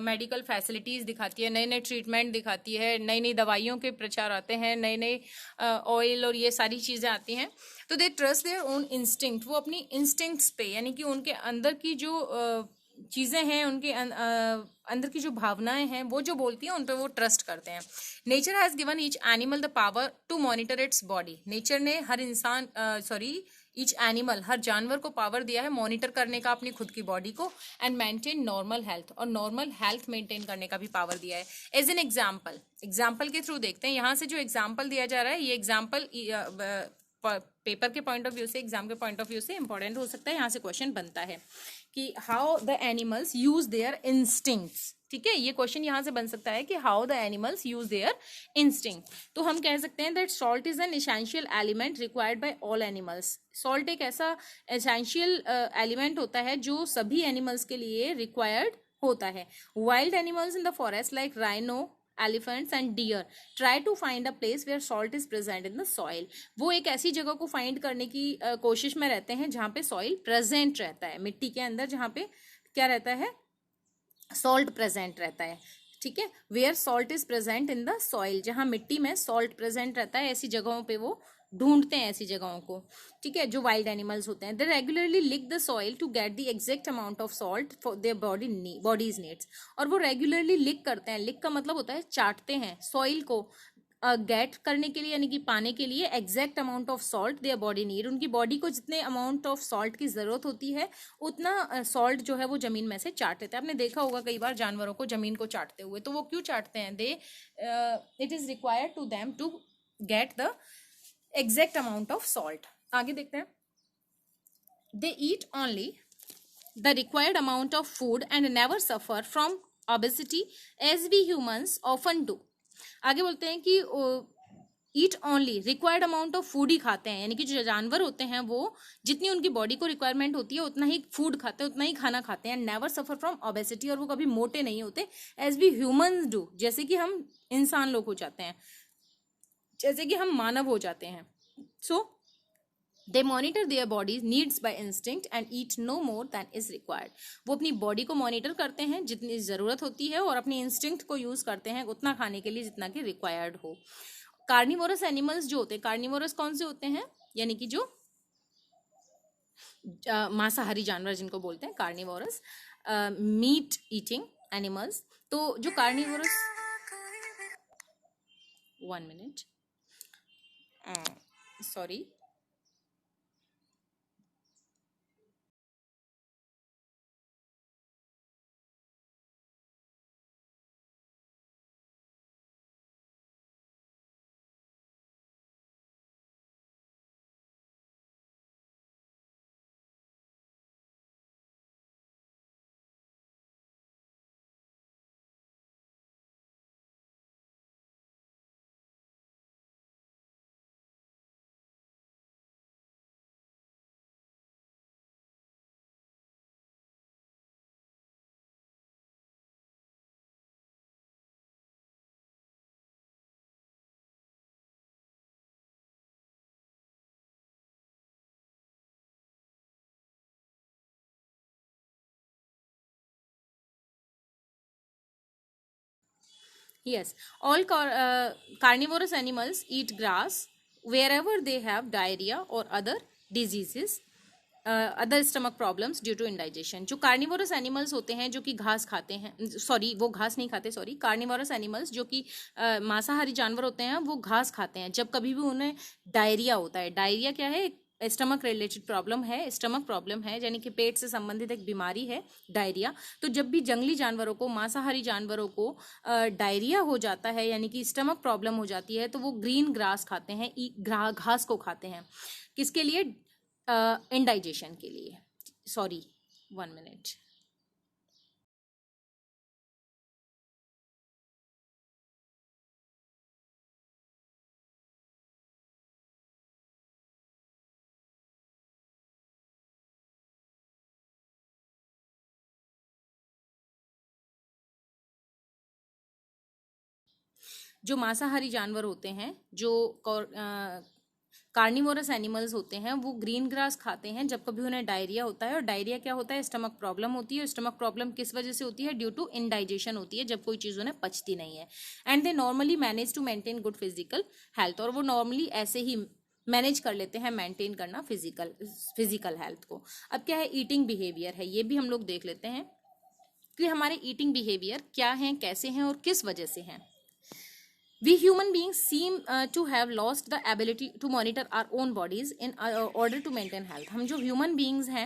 मेडिकल फैसिलिटीज़ दिखाती है, नए नए ट्रीटमेंट दिखाती है, नई नई दवाइयों के प्रचार आते हैं, नए नए ऑयल और ये सारी चीज़ें आती हैं, तो they trust their own instinct. वो अपनी इंस्टिंक्ट्स पे, यानी कि उनके अंदर की जो चीज़ें हैं, उनके अंदर की जो भावनाएं हैं, वो जो बोलती हैं उन पर वो ट्रस्ट करते हैं। Nature has given each animal the power to monitor its body. Nature ने हर इंसान ईच एनिमल, हर जानवर को पावर दिया है मॉनिटर करने का अपनी खुद की बॉडी को, एंड मेंटेन नॉर्मल हेल्थ, और नॉर्मल हेल्थ मेंटेन करने का भी पावर दिया है। एज एन एग्जाम्पल के थ्रू देखते हैं, यहाँ से जो एग्जाम्पल दिया जा रहा है ये एग्जाम्पल पेपर के पॉइंट ऑफ व्यू से, एग्जाम के पॉइंट ऑफ व्यू से इंपॉर्टेंट हो सकता है। यहाँ से क्वेश्चन बनता है कि how the animals use their instincts. ठीक है, ये क्वेश्चन यहाँ से बन सकता है कि how the animals use their instinct. तो हम कह सकते हैं that salt is an essential element required by all animals. Salt एक ऐसा एसेंशियल एलिमेंट होता है जो सभी एनिमल्स के लिए रिक्वायर्ड होता है। Wild animals in the forest like rhino, elephants and deer try to find a place where salt is present in the soil. वो एक ऐसी जगह को फाइंड करने की कोशिश में रहते हैं जहाँ पे सॉइल प्रेजेंट रहता है, मिट्टी के अंदर जहाँ पे क्या रहता है, सॉल्ट प्रेजेंट रहता है. ठीक है, where salt is present in the soil, जहाँ मिट्टी में सॉल्ट प्रेजेंट रहता है, ऐसी जगहों पे वो ढूंढते हैं ऐसी जगहों को. ठीक है, जो वाइल्ड एनिमल्स होते हैं, they regularly lick the soil to get the exact amount of salt for their bodies needs. और वो रेगुलरली लिक करते हैं, लिक का मतलब होता है चाटते हैं सॉइल को गेट करने के लिए, यानी कि पाने के लिए exact amount of salt their body need. उनकी बॉडी को जितने अमाउंट ऑफ सॉल्ट की ज़रूरत होती है उतना सॉल्ट जो है वो ज़मीन में से चाट लेते हैं. आपने देखा होगा कई बार जानवरों को ज़मीन को चाटते हुए, तो वो क्यों चाटते हैं, they it is required to them to get the exact amount of salt. आगे देखते हैं. They eat only the required amount of food and never suffer from obesity as we humans often do. आगे बोलते हैं कि eat only required amount of food ही खाते हैं, यानी कि जो जानवर होते हैं वो जितनी उनकी बॉडी को रिक्वायरमेंट होती है उतना ही फूड खाते हैं, उतना ही खाना खाते हैं. नेवर सफर फ्रॉम ओबेसिटी, और वो कभी मोटे नहीं होते. एज वी ह्यूमंस डू, जैसे कि हम इंसान लोग हो जाते हैं, जैसे कि हम मानव हो जाते हैं. So they monitor their bodies needs by instinct and eat no more than is required. वो अपनी बॉडी को मॉनिटर करते हैं जितनी ज़रूरत होती है और अपनी इंस्टिंक्ट को यूज़ करते हैं उतना खाने के लिए जितना कि रिक्वायर्ड हो. कार्निवोरस एनिमल्स जो होते हैं, कार्निवोरस कौन से होते हैं, यानी कि जो मांसाहारी जानवर जिनको बोलते हैं कार्निवोरस, मीट ईटिंग एनिमल्स. तो जो carnivorous, 1 minute, sorry, yes, all carnivorous animals eat grass wherever they have diarrhea or other diseases, other stomach problems due to indigestion. जो कार्निवोरस एनिमल्स होते हैं जो कि घास खाते हैं, सॉरी वो घास नहीं खाते, सॉरी, कार्निवोरस एनिमल्स जो कि मांसाहारी जानवर होते हैं वो घास खाते हैं जब कभी भी उन्हें डायरिया होता है. डायरिया क्या है, स्टमक रिलेटेड प्रॉब्लम है, स्टमक प्रॉब्लम है, यानी कि पेट से संबंधित एक बीमारी है डायरिया. तो जब भी जंगली जानवरों को, मांसाहारी जानवरों को डायरिया हो जाता है, यानी कि स्टमक प्रॉब्लम हो जाती है, तो वो ग्रीन ग्रास खाते हैं, घास को खाते हैं. किसके लिए, इंडाइजेशन के लिए. Sorry, 1 minute. जो मांसाहारी जानवर होते हैं, जो कार्निवोरस एनिमल्स होते हैं, वो ग्रीन ग्रास खाते हैं जब कभी उन्हें डायरिया होता है. और डायरिया क्या होता है, स्टमक प्रॉब्लम होती है. स्टमक प्रॉब्लम किस वजह से होती है, ड्यू टू इंडाइजेशन होती है, जब कोई चीज़ उन्हें पचती नहीं है. And they normally manage to maintain good physical health, और वो नॉर्मली ऐसे ही मैनेज कर लेते हैं मेंटेन करना फिजिकल हेल्थ को. अब क्या है, ईटिंग बिहेवियर है, ये भी हम लोग देख लेते हैं कि हमारे ईटिंग बिहेवियर क्या हैं, कैसे हैं और किस वजह से हैं. We human beings seem to have lost the ability to monitor our own bodies in order to maintain health. हम जो human beings हैं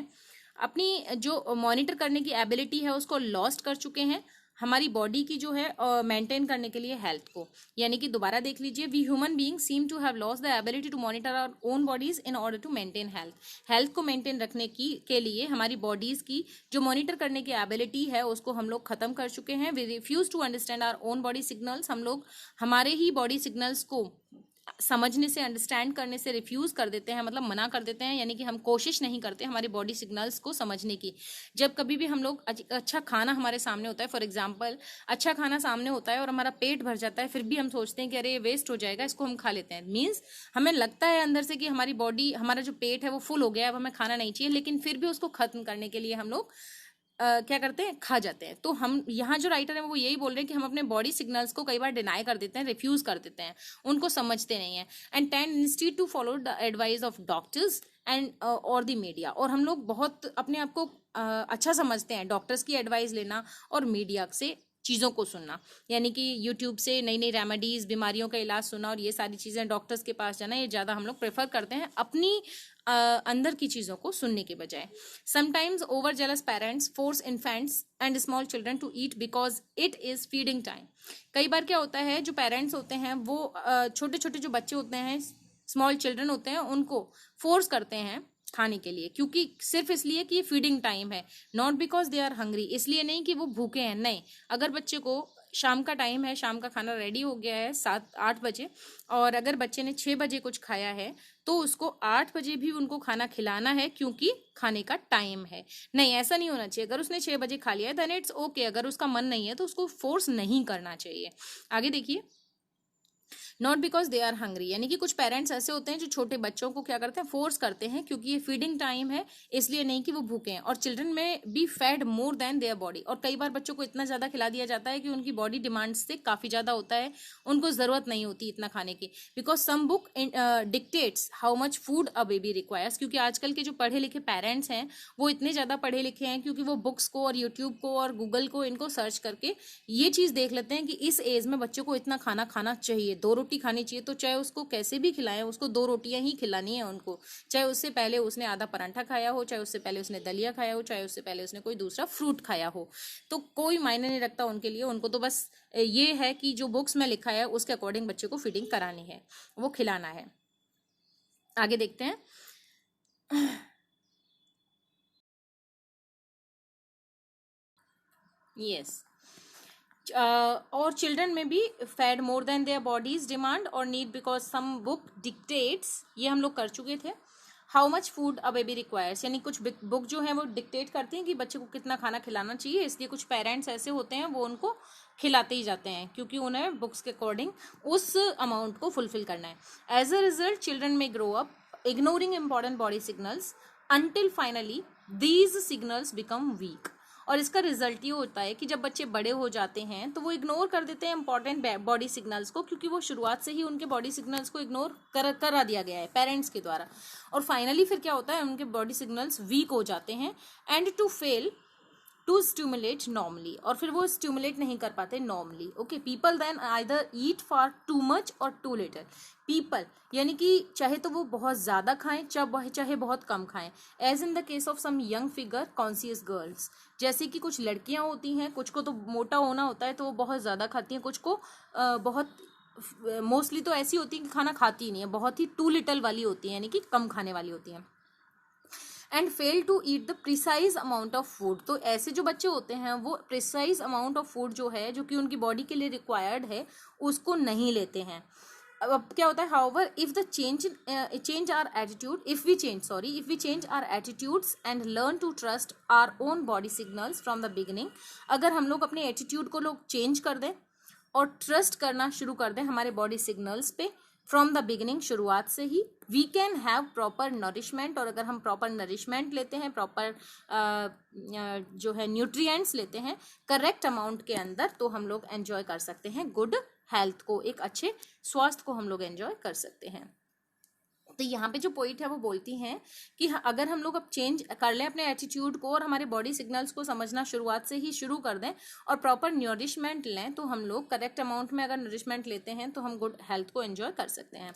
अपनी जो मॉनिटर करने की एबिलिटी है उसको लॉस्ट कर चुके हैं हमारी बॉडी की जो है मेंटेन करने के लिए हेल्थ को. यानी कि दोबारा देख लीजिए, we human being seem to have lost the ability to monitor our own bodies in order to maintain health. Health को मेंटेन रखने की के लिए हमारी बॉडीज की जो मॉनिटर करने की एबिलिटी है उसको हम लोग खत्म कर चुके हैं. We refuse to understand our own body signals. हम लोग हमारे ही बॉडी सिग्नल्स को समझने से, अंडरस्टैंड करने से रिफ्यूज कर देते हैं, मतलब मना कर देते हैं, यानी कि हम कोशिश नहीं करते हमारी बॉडी सिग्नल्स को समझने की। जब कभी भी हम लोग अच्छा खाना हमारे सामने होता है, फॉर एग्जाम्पल अच्छा खाना सामने होता है और हमारा पेट भर जाता है, फिर भी हम सोचते हैं कि अरे ये वेस्ट हो जाएगा, इसको हम खा लेते हैं। मीन्स हमें लगता है अंदर से कि हमारी बॉडी, हमारा जो पेट है वो फुल हो गया है, अब हमें खाना नहीं चाहिए, लेकिन फिर भी उसको खत्म करने के लिए हम लोग क्या करते हैं, खा जाते हैं। तो हम यहाँ जो राइटर है वो यही बोल रहे हैं कि हम अपने बॉडी सिग्नल्स को कई बार डिनाई कर देते हैं, रिफ्यूज कर देते हैं, उनको समझते नहीं है। And tend instead to follow the advice of doctors and और द मीडिया। और हम लोग बहुत अपने आप को अच्छा समझते हैं, डॉक्टर्स की एडवाइस लेना और मीडिया से चीज़ों को सुनना, यानी कि यूट्यूब से नई नई रेमेडीज, बीमारियों का इलाज सुनना और ये सारी चीज़ें, डॉक्टर्स के पास जाना, ये ज़्यादा हम लोग प्रेफर करते हैं अपनी अंदर की चीज़ों को सुनने के बजाय। Sometimes over jealous parents force infants and small children to eat because it is feeding time. कई बार क्या होता है, जो पेरेंट्स होते हैं वो छोटे छोटे जो बच्चे होते हैं, स्मॉल चिल्ड्रन होते हैं, उनको फोर्स करते हैं खाने के लिए, क्योंकि सिर्फ इसलिए कि ये फीडिंग टाइम है, not because they are hungry, इसलिए नहीं कि वो भूखे हैं, नहीं। अगर बच्चे को शाम का टाइम है, शाम का खाना रेडी हो गया है 7-8 बजे, और अगर बच्चे ने 6 बजे कुछ खाया है तो उसको 8 बजे भी उनको खाना खिलाना है, क्योंकि खाने का टाइम है। नहीं, ऐसा नहीं होना चाहिए। अगर उसने 6 बजे खा लिया है देन इट्स ओके, अगर उसका मन नहीं है तो उसको फोर्स नहीं करना चाहिए। आगे देखिए, not because they are hungry, यानी कि कुछ पेरेंट्स ऐसे होते हैं जो छोटे बच्चों को क्या करते हैं, फोर्स करते हैं, क्योंकि ये फीडिंग टाइम है, इसलिए नहीं कि वो भूखे हैं। और चिल्ड्रन में be fed more than their body, और कई बार बच्चों को इतना ज्यादा खिला दिया जाता है कि उनकी बॉडी डिमांड से काफी ज्यादा होता है, उनको जरूरत नहीं होती इतना खाने की। Because some book dictates how much food a baby requires, क्योंकि आजकल के जो पढ़े लिखे पेरेंट्स हैं वो इतने ज्यादा पढ़े लिखे हैं, क्योंकि वो बुक्स को और यूट्यूब को और गूगल को इनको सर्च करके ये चीज देख लेते हैं कि इस एज में बच्चों को इतना खाना खाना चाहिए, 2 रोटी खानी चाहिए, तो चाहे उसको कैसे भी खिलाएं, उसको 2 रोटियां ही खिलानी है उनको, चाहे उससे पहले उसने आधा परांठा खाया हो, चाहे उससे पहले उसने दलिया खाया हो, चाहे उससे पहले उसने कोई दूसरा फ्रूट खाया हो, तो कोई मायने नहीं रखता उनके लिए। उनको तो बस ये है कि जो बुक्स में लिखा है उसके अकॉर्डिंग बच्चे को फीडिंग करानी है, वो खिलाना है। आगे देखते हैं। यस, और चिल्ड्रन में भी fed more than their bodies demand और need, because some book dictates, ये हम लोग कर चुके थे, how much food a baby requires, यानी कुछ बुक जो है वो डिक्टेट करती हैं कि बच्चे को कितना खाना खिलाना चाहिए, इसलिए कुछ पेरेंट्स ऐसे होते हैं वो उनको खिलाते ही जाते हैं, क्योंकि उन्हें बुक्स के अकॉर्डिंग उस अमाउंट को फुलफिल करना है। एज अ रिजल्ट चिल्ड्रन में grow up ignoring important body signals until finally these signals become weak। और इसका रिजल्ट ये होता है कि जब बच्चे बड़े हो जाते हैं तो वो इग्नोर कर देते हैं इंपॉर्टेंट बॉडी सिग्नल्स को, क्योंकि वो शुरुआत से ही उनके बॉडी सिग्नल्स को इग्नोर करा दिया गया है पेरेंट्स के द्वारा। और फाइनली फिर क्या होता है, उनके बॉडी सिग्नल्स वीक हो जाते हैं and to fail to stimulate normally, और फिर वो स्टिमुलेट नहीं कर पाते normally. Okay, people then either eat far too much और टू लिटिल। पीपल यानी कि चाहे तो वो बहुत ज़्यादा खाएं चाहे बहुत कम खाएं, as in the case of some young figure conscious girls. जैसे कि कुछ लड़कियां होती हैं, कुछ को तो मोटा होना होता है तो वो बहुत ज़्यादा खाती हैं, कुछ को बहुत मोस्टली तो ऐसी होती है कि खाना खाती ही नहीं है, बहुत ही टू लिटल वाली होती है, यानी कि कम खाने वाली होती हैं। And fail to eat the precise amount of food, तो ऐसे जो बच्चे होते हैं वो प्रिसाइज अमाउंट ऑफ फूड जो है, जो कि उनकी बॉडी के लिए रिक्वायर्ड है, उसको नहीं लेते हैं। अब क्या होता है, however if the change our attitude, if we change our attitudes and learn to trust our own body signals from the beginning, अगर हम लोग अपने एटीट्यूड को लोग चेंज कर दें और ट्रस्ट करना शुरू कर दें हमारे बॉडी सिग्नल्स पे फ्रॉम द बिगिनिंग, शुरुआत से ही, we can have proper nourishment, और अगर हम प्रॉपर नरिशमेंट लेते हैं, प्रॉपर जो है न्यूट्रिएंट्स लेते हैं करेक्ट अमाउंट के अंदर, तो हम लोग एंजॉय कर सकते हैं गुड हेल्थ को, एक अच्छे स्वास्थ्य को हम लोग एंजॉय कर सकते हैं। तो यहाँ पे जो पॉइंट है वो बोलती हैं कि अगर हम लोग अब चेंज कर लें अपने एटीट्यूड को और हमारे बॉडी सिग्नल्स को समझना शुरुआत से ही शुरू कर दें और प्रॉपर न्यूरिशमेंट लें, तो हम लोग करेक्ट अमाउंट में अगर न्यूरिशमेंट लेते हैं तो हम गुड हेल्थ को एंजॉय कर सकते हैं।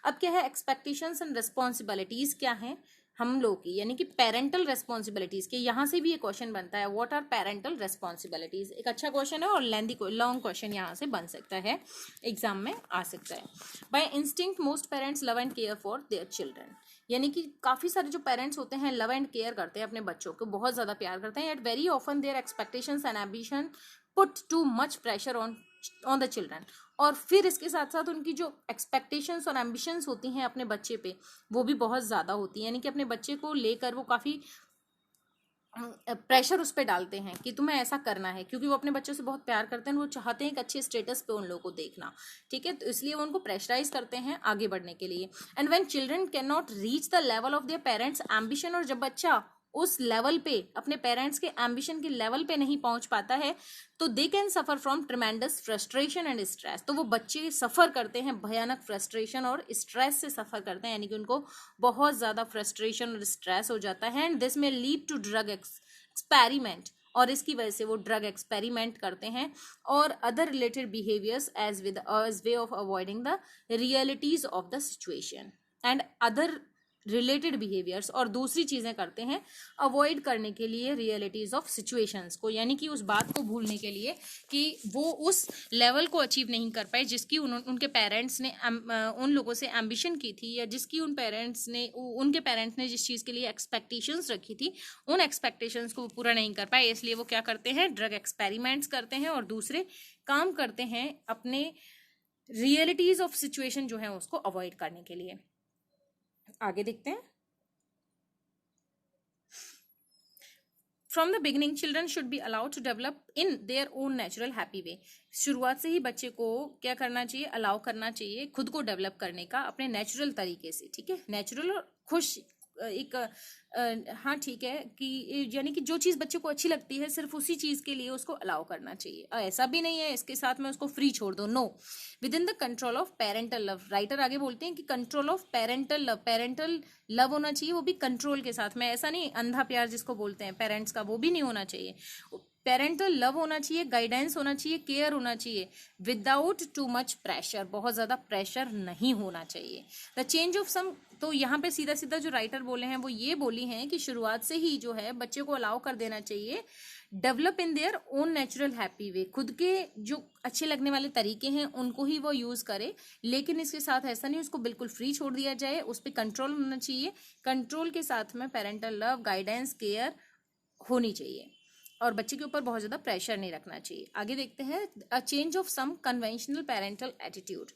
अब क्या है, एक्सपेक्टेशंस एंड रिस्पॉन्सिबिलिटीज क्या हैं हम लोग की, यानी कि पेरेंटल रेस्पॉन्सिबिलिटीज के, यहाँ से भी ये क्वेश्चन बनता है, व्हाट आर पेरेंटल रेस्पॉन्सिबिलिटीज। एक अच्छा क्वेश्चन है और लॉन्ग क्वेश्चन यहाँ से बन सकता है, एग्जाम में आ सकता है। By instinct most parents love and care for their children, यानी कि काफी सारे जो पेरेंट्स होते हैं लव एंड केयर करते हैं अपने बच्चों को, बहुत ज्यादा प्यार करते हैं, at very often their expectations and ambition put too much pressure on the children, और फिर इसके साथ साथ उनकी जो एक्सपेक्टेशंस और एम्बिशंस होती हैं अपने बच्चे पे, वो भी बहुत ज़्यादा होती हैं। यानी कि अपने बच्चे को लेकर वो काफ़ी प्रेशर उस पर डालते हैं कि तुम्हें ऐसा करना है, क्योंकि वो अपने बच्चों से बहुत प्यार करते हैं, वो चाहते हैं एक अच्छे स्टेटस पे उन लोगों को देखना, ठीक है। तो इसलिए वो उनको प्रेशराइज करते हैं आगे बढ़ने के लिए। And when children can not reach the level of their parents ambition, और जब बच्चा उस लेवल पे अपने पेरेंट्स के एम्बिशन के लेवल पे नहीं पहुंच पाता है, तो they can suffer from tremendous frustration and stress. तो वो बच्चे सफर करते हैं भयानक फ्रस्ट्रेशन और स्ट्रेस से सफर करते हैं, यानी कि उनको बहुत ज्यादा फ्रस्ट्रेशन और स्ट्रेस हो जाता है। एंड दिस में लीड टू ड्रग एक्सपेरिमेंट, और इसकी वजह से वो ड्रग एक्सपेरिमेंट करते हैं और other related behaviours as way of avoiding the realities of the situation and other related behaviours, और दूसरी चीजें करते हैं अवॉइड करने के लिए रियलिटीज ऑफ सिचुएशंस को, यानी कि उस बात को भूलने के लिए कि वो उस लेवल को अचीव नहीं कर पाए जिसकी उनके पेरेंट्स ने उन लोगों से एम्बिशन की थी, या जिसकी उनके पेरेंट्स ने जिस चीज़ के लिए एक्सपेक्टेशंस रखी थी, उन एक्सपेक्टेशंस को पूरा नहीं कर पाए। इसलिए वो क्या करते हैं, ड्रग एक्सपेरिमेंट्स करते हैं और दूसरे काम करते हैं अपने रियलिटीज ऑफ सिचुएशन जो है उसको अवॉइड करने के लिए। आगे देखते हैं। From the beginning children should be allowed to develop in their own natural happy way. शुरुआत से ही बच्चे को क्या करना चाहिए, अलाउ करना चाहिए खुद को डेवलप करने का अपने नेचुरल तरीके से, ठीक है। नेचुरल और खुश एक हाँ ठीक है, कि यानी कि जो चीज़ बच्चे को अच्छी लगती है सिर्फ उसी चीज़ के लिए उसको अलाउ करना चाहिए। ऐसा भी नहीं है इसके साथ में उसको फ्री छोड़ दो, no, within the control of parental love. Writer आगे बोलते हैं कि कंट्रोल ऑफ पेरेंटल लव होना चाहिए, वो भी कंट्रोल के साथ में। ऐसा नहीं अंधा प्यार जिसको बोलते हैं पेरेंट्स का, वो भी नहीं होना चाहिए। पेरेंटल लव होना चाहिए, गाइडेंस होना चाहिए, केयर होना चाहिए, विदाउट टू मच प्रेशर, बहुत ज़्यादा प्रेशर नहीं होना चाहिए। द चेंज ऑफ सम, तो यहाँ पे सीधा सीधा जो राइटर बोले हैं वो ये बोली हैं कि शुरुआत से ही जो है बच्चे को अलाउ कर देना चाहिए develop in their own natural happy way, खुद के जो अच्छे लगने वाले तरीके हैं उनको ही वो यूज़ करे, लेकिन इसके साथ ऐसा नहीं उसको बिल्कुल फ्री छोड़ दिया जाए, उस पर कंट्रोल होना चाहिए। कंट्रोल के साथ में पेरेंटल लव, गाइडेंस, केयर होनी चाहिए और बच्चे के ऊपर बहुत ज़्यादा प्रेशर नहीं रखना चाहिए। आगे देखते हैं, a change of some conventional parental attitude.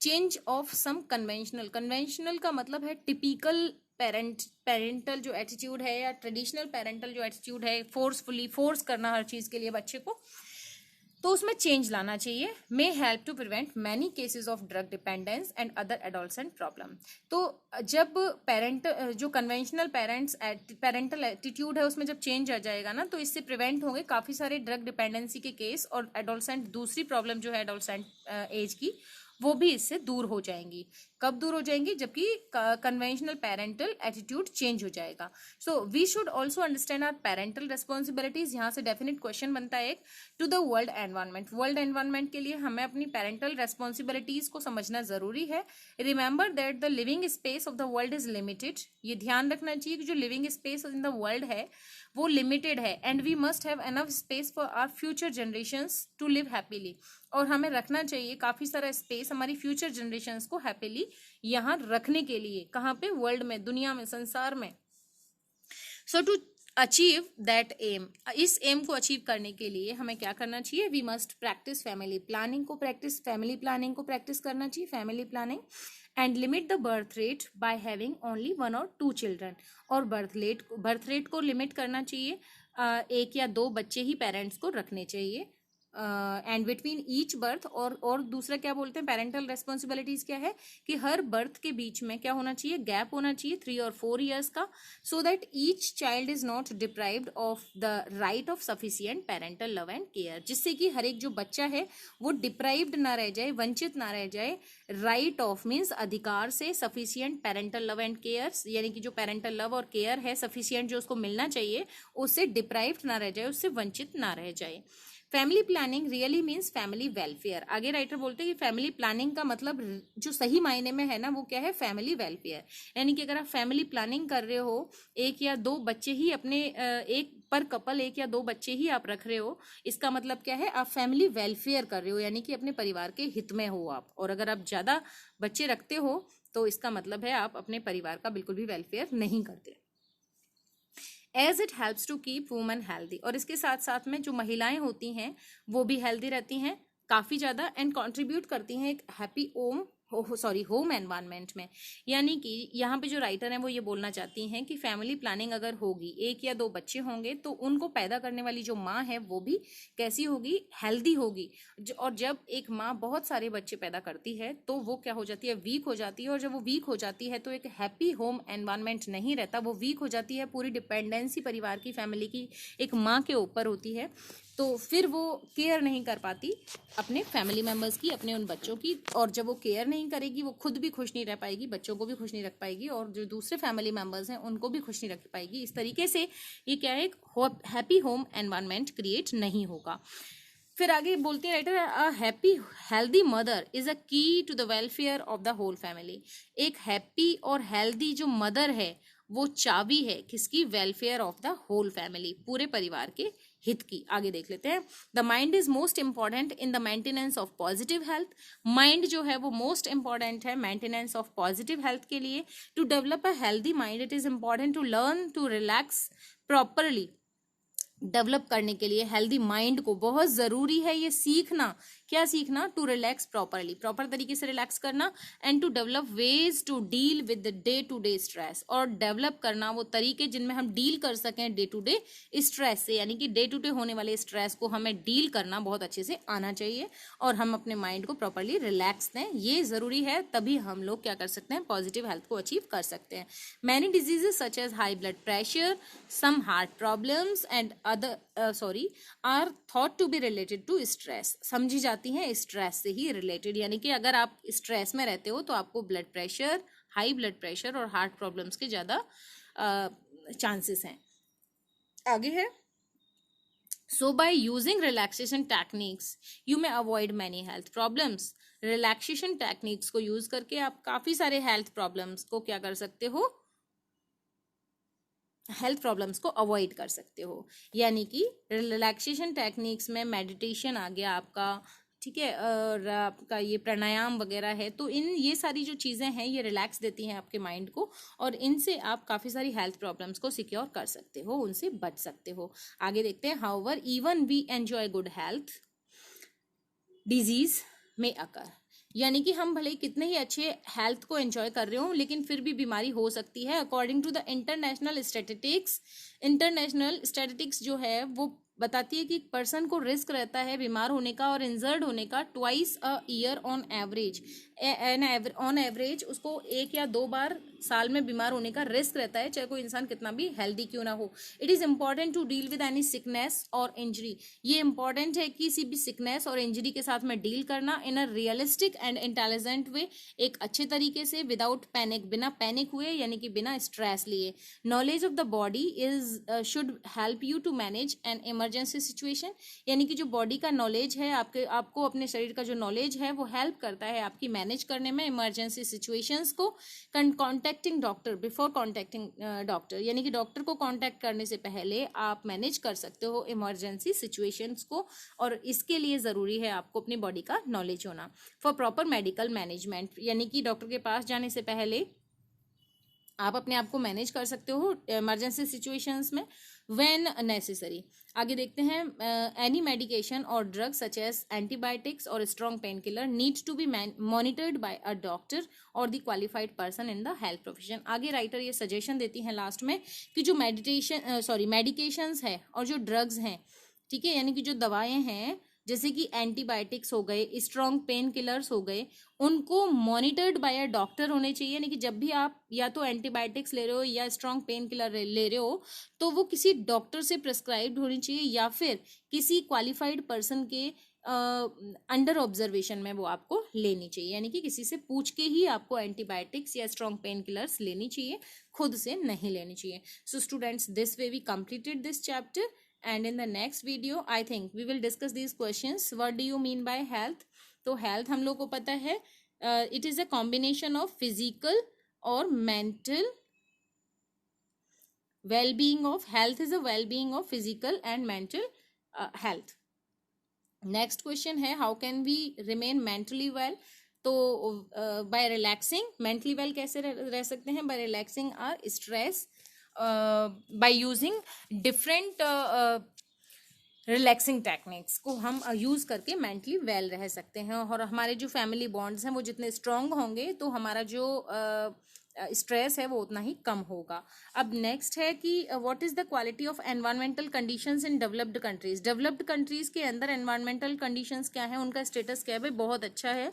Change of some conventional का मतलब है टिपिकल पेरेंटल जो एटीट्यूड है या ट्रेडिशनल पेरेंटल जो एटीट्यूड है, फोर्स करना हर चीज़ के लिए बच्चे को, तो उसमें चेंज लाना चाहिए। May help to prevent many cases of drug dependence and other adolescent problem. तो जब जो कन्वेंशनल पेरेंटल एटीट्यूड है उसमें जब चेंज आ जाएगा ना, तो इससे प्रिवेंट होंगे काफ़ी सारे ड्रग डिपेंडेंसी के केस, और एडोलसेंट दूसरी प्रॉब्लम जो है एडोलसेंट एज की, वो भी इससे दूर हो जाएंगी। कब दूर हो जाएंगी, जबकि कन्वेंशनल पेरेंटल एटीट्यूड चेंज हो जाएगा। So we should also understand our parental responsibilities. यहाँ से डेफिनेट क्वेश्चन बनता है एक, टू द वर्ल्ड एनवायरनमेंट के लिए हमें अपनी पेरेंटल रेस्पॉन्सिबिलिटीज को समझना जरूरी है। Remember that the living space of the world is limited. ये ध्यान रखना चाहिए कि जो living space in the world है वो लिमिटेड है, and we must have enough space for our future generations to live happily. और हमें रखना चाहिए काफ़ी सारा स्पेस हमारी फ्यूचर जनरेशंस को हैप्पीली यहाँ रखने के लिए। कहाँ पे, वर्ल्ड में, दुनिया में, संसार में। So to achieve that aim, इस एम को अचीव करने के लिए हमें क्या करना चाहिए, we must practice family planning को प्रैक्टिस करना चाहिए, family planning, and limit the birth rate by having only 1 or 2 children. और बर्थ रेट को लिमिट करना चाहिए, 1 या 2 बच्चे ही पेरेंट्स को रखने चाहिए, एंड बिटवीन ईच बर्थ। और दूसरा क्या बोलते हैं, पेरेंटल रेस्पॉन्सिबिलिटीज क्या है कि हर बर्थ के बीच में क्या होना चाहिए, गैप होना चाहिए 3 or 4 years का, so that each child is not deprived of the right of sufficient parental love and care, जिससे कि हर एक जो बच्चा है वो डिप्राइव्ड ना रह जाए, वंचित ना रह जाए, राइट ऑफ मीन्स अधिकार से, sufficient parental love and care, यानी कि जो पेरेंटल लव और केयर है सफिशिएंट जो उसको मिलना चाहिए, उससे डिप्राइव्ड ना रह जाए, उससे वंचित ना रह जाए। Family planning really means family welfare. आगे राइटर बोलते हैं कि फैमिली प्लानिंग का मतलब जो सही मायने में है ना वो क्या है, फैमिली वेलफेयर। यानी कि अगर आप फैमिली प्लानिंग कर रहे हो, 1 या 2 बच्चे ही अपने एक पर कपल 1 या 2 बच्चे ही आप रख रहे हो, इसका मतलब क्या है, आप फैमिली वेलफेयर कर रहे हो, यानी कि अपने परिवार के हित में हो आप। और अगर आप ज़्यादा बच्चे रखते हो तो इसका मतलब है आप अपने परिवार का बिल्कुल भी वेलफेयर नहीं करते। As it helps to keep women healthy, और इसके साथ साथ में जो महिलाएं होती हैं वो भी हेल्दी रहती हैं, काफ़ी ज़्यादा एंड कंट्रीब्यूट करती हैं एक हैप्पी होम एनवायरनमेंट में। यानी कि यहाँ पे जो राइटर हैं वो ये बोलना चाहती हैं कि फैमिली प्लानिंग अगर होगी, 1 या 2 बच्चे होंगे, तो उनको पैदा करने वाली जो माँ है वो भी कैसी होगी, हेल्दी होगी। और जब एक माँ बहुत सारे बच्चे पैदा करती है तो वो क्या हो जाती है, वीक हो जाती है। और जब वो वीक हो जाती है तो एक हैप्पी होम एनवायरनमेंट नहीं रहता, वो वीक हो जाती है। पूरी डिपेंडेंसी परिवार की, फैमिली की एक माँ के ऊपर होती है, तो फिर वो केयर नहीं कर पाती अपने फैमिली मेम्बर्स की, अपने उन बच्चों की। और जब वो केयर नहीं करेगी, वो खुद भी खुश नहीं रह पाएगी, बच्चों को भी खुश नहीं रख पाएगी, और जो दूसरे फैमिली मेम्बर्स हैं उनको भी खुश नहीं रख पाएगी। इस तरीके से ये क्या है, एक हैप्पी होम एनवायरनमेंट क्रिएट नहीं होगा। फिर आगे बोलते हैं writer, a happy healthy mother is a key to the welfare of the whole family. एक हैप्पी और हेल्दी जो मदर है वो चाबी है किसकी, welfare of the whole family, पूरे परिवार के हित की। आगे देख लेते हैं, the mind is most important in the maintenance of positive health. Mind जो है वो मोस्ट इंपॉर्टेंट है मेंटेनेंस ऑफ पॉजिटिव हेल्थ के लिए। To develop a healthy mind it is important to learn to relax properly. Develop करने के लिए healthy mind को बहुत ज़रूरी है ये सीखना। क्या सीखना, टू रिलैक्स प्रॉपरली, प्रॉपर तरीके से रिलैक्स करना, and to develop ways to deal with the day to day stress. और डेवलप करना वो तरीके जिनमें हम डील कर सकें डे टू डे स्ट्रेस से, यानी कि डे टू डे होने वाले स्ट्रेस को हमें डील करना बहुत अच्छे से आना चाहिए, और हम अपने माइंड को प्रॉपरली रिलैक्स दें, ये ज़रूरी है। तभी हम लोग क्या कर सकते हैं, पॉजिटिव हेल्थ को अचीव कर सकते हैं। Many diseases such as high blood pressure, some heart problems and are thought to be related to stress. समझी जाती हैं स्ट्रेस से ही रिलेटेड, यानी कि अगर आप स्ट्रेस में रहते हो तो आपको blood pressure, high blood pressure और हार्ट प्रॉब्लम्स के ज़्यादा चांसेस हैं। आगे है, so by using relaxation techniques you may avoid many health problems. Relaxation techniques को यूज करके आप काफ़ी सारे हेल्थ प्रॉब्लम्स को क्या कर सकते हो, हेल्थ प्रॉब्लम्स को अवॉइड कर सकते हो। यानी कि रिलैक्सेशन टेक्निक्स में मेडिटेशन आ गया आपका, ठीक है, और आपका ये प्राणायाम वगैरह है। तो ये सारी जो चीज़ें हैं ये रिलैक्स देती हैं आपके माइंड को, और इनसे आप काफ़ी सारी हेल्थ प्रॉब्लम्स को सिक्योर कर सकते हो, उनसे बच सकते हो। आगे देखते हैं, however even we enjoy good health disease में अकर। यानी कि हम भले कितने ही अच्छे हेल्थ को एंजॉय कर रहे हो लेकिन फिर भी बीमारी हो सकती है। According to the international statistics जो है वो बताती है कि पर्सन को रिस्क रहता है बीमार होने का और इंजर्ड होने का twice a year on average. On average उसको 1 या 2 बार साल में बीमार होने का रिस्क रहता है, चाहे कोई इंसान कितना भी हेल्दी क्यों ना हो। It is important to deal with any sickness और इंजरी। ये इंपॉर्टेंट है किसी भी सिकनेस और इंजरी के साथ में डील करना इन अ रियलिस्टिक एंड इंटेलिजेंट वे, एक अच्छे तरीके से, विदाउट पैनिक, बिना पैनिक हुए, यानी कि बिना स्ट्रेस लिए। Knowledge of the body is should help you to manage an emergency situation. यानी कि जो बॉडी का नॉलेज है, आपको अपने शरीर का जो नॉलेज है वो हेल्प करता है आपकी मैनेज करने में इमरजेंसी सिचुएशंस को। Contacting doctor before contacting doctor, यानी कि डॉक्टर को कॉन्टैक्ट करने से पहले आप मैनेज कर सकते हो इमरजेंसी सिचुएशंस को, और इसके लिए ज़रूरी है आपको अपनी बॉडी का नॉलेज होना। फॉर प्रॉपर मेडिकल मैनेजमेंट, यानी कि डॉक्टर के पास जाने से पहले आप अपने आप को मैनेज कर सकते हो इमरजेंसी सिचुएशंस में व्हेन नेसेसरी। आगे देखते हैं, एनी मेडिकेशन और ड्रग सच एज एंटीबायोटिक्स और strong pain killer needs to be monitored by a doctor और the qualified person in the health profession. आगे राइटर ये सजेशन देती हैं लास्ट में कि जो मेडिकेशंस है और जो ड्रग्स हैं, ठीक है, यानी कि जो दवाएं हैं जैसे कि एंटीबायोटिक्स हो गए, स्ट्रॉन्ग पेन किलर्स हो गए, उनको मॉनिटर्ड बाय अ डॉक्टर होने चाहिए। यानी कि जब भी आप या तो एंटीबायोटिक्स ले रहे हो या स्ट्रॉन्ग पेन किलर ले रहे हो तो वो किसी डॉक्टर से प्रिस्क्राइब्ड होनी चाहिए या फिर किसी क्वालिफाइड पर्सन के अंडर ऑब्जर्वेशन में वो आपको लेनी चाहिए। यानी कि किसी से पूछ के ही आपको एंटीबायोटिक्स या स्ट्रॉन्ग पेन किलर्स लेनी चाहिए, खुद से नहीं लेनी चाहिए। So students, this way we completed this chapter, and in the next video I think we will discuss these questions. What do you mean by health? तो health हम लोग को पता है it is a combination of physical और mental well-being of health is a well-being of physical and mental health. Next question है, how can we remain mentally well? तो by relaxing, mentally well कैसे रह सकते हैं? By relaxing our stress by using different relaxing techniques को हम use करके mentally well रह सकते हैं, और हमारे जो फैमिली बॉन्ड्स हैं वो जितने स्ट्रांग होंगे तो हमारा जो स्ट्रेस है वो उतना ही कम होगा। अब नेक्स्ट है कि what is the quality of environmental conditions in developed countries. Developed countries के अंदर एनवायरमेंटल कंडीशंस क्या है, उनका स्टेटस क्या है? भाई बहुत अच्छा है।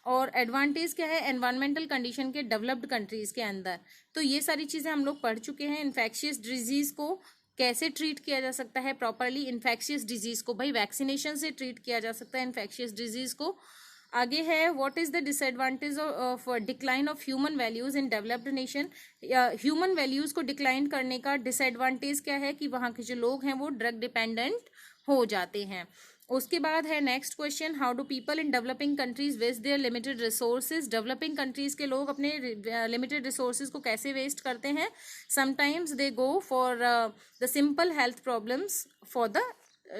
और एडवांटेज क्या है एनवायरमेंटल कंडीशन के डेवलप्ड कंट्रीज के अंदर? तो ये सारी चीज़ें हम लोग पढ़ चुके हैं। इन्फेक्शियस डिजीज़ को कैसे ट्रीट किया जा सकता है प्रॉपरली? इन्फेक्शियस डिजीज को भाई वैक्सीनेशन से ट्रीट किया जा सकता है इन्फेक्शियस डिजीज को। आगे है what is the disadvantage of decline of human values in developed nation. Human values को डिक्लाइन करने का डिसएडवांटेज क्या है कि वहाँ के जो लोग हैं वो ड्रग डिपेंडेंट हो जाते हैं। उसके बाद है next question, how do people in developing countries waste their limited resources. Developing countries के लोग अपने लिमिटेड रिसोर्सेज को कैसे वेस्ट करते हैं? Sometimes they go for the simple health problems for the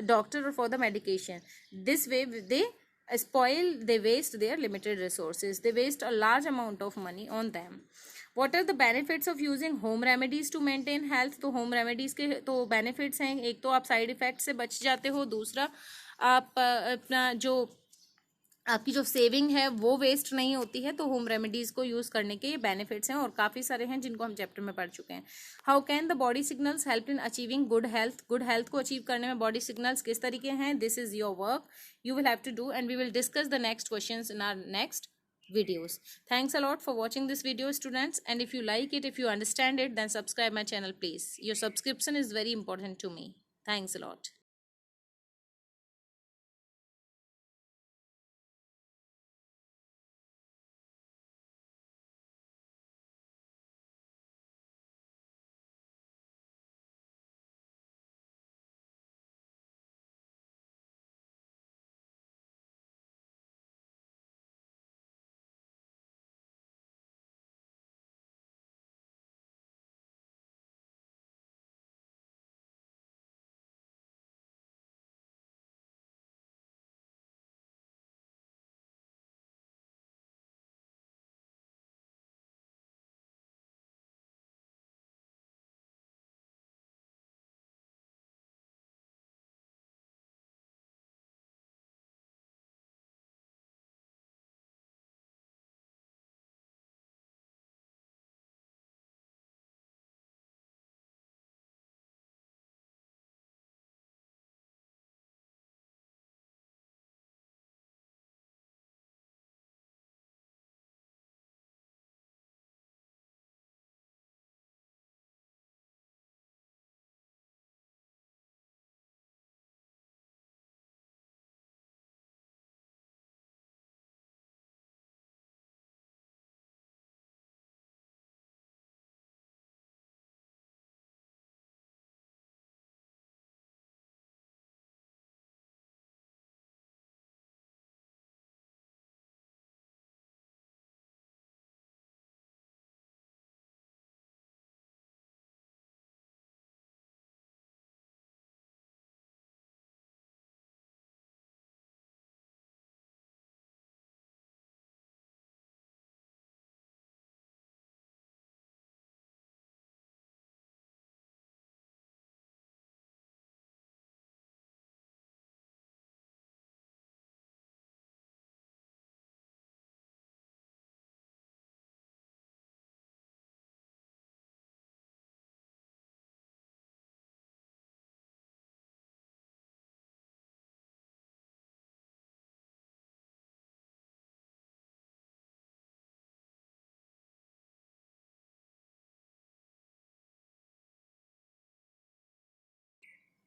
doctor और for the medication. This way they spoil, they waste their limited resources, they waste a large amount of money on them. What are the benefits of using home remedies to maintain health? तो home remedies के तो benefits हैं, एक तो आप side effects से बच जाते हो, दूसरा आप अपना जो आपकी जो सेविंग है वो वेस्ट नहीं होती है। तो होम रेमेडीज को यूज करने के ये बेनिफिट्स हैं और काफी सारे हैं जिनको हम चैप्टर में पढ़ चुके हैं। How can the body signals help in achieving good health. Good health को अचीव करने में बॉडी सिग्नल्स किस तरीके हैं? This is your work you will have to do, and we will discuss the next questions in our next videos. Thanks a lot for watching this video, students, and if you like it, if you understand it, then subscribe my channel please. Your subscription is very important to me. Thanks a lot.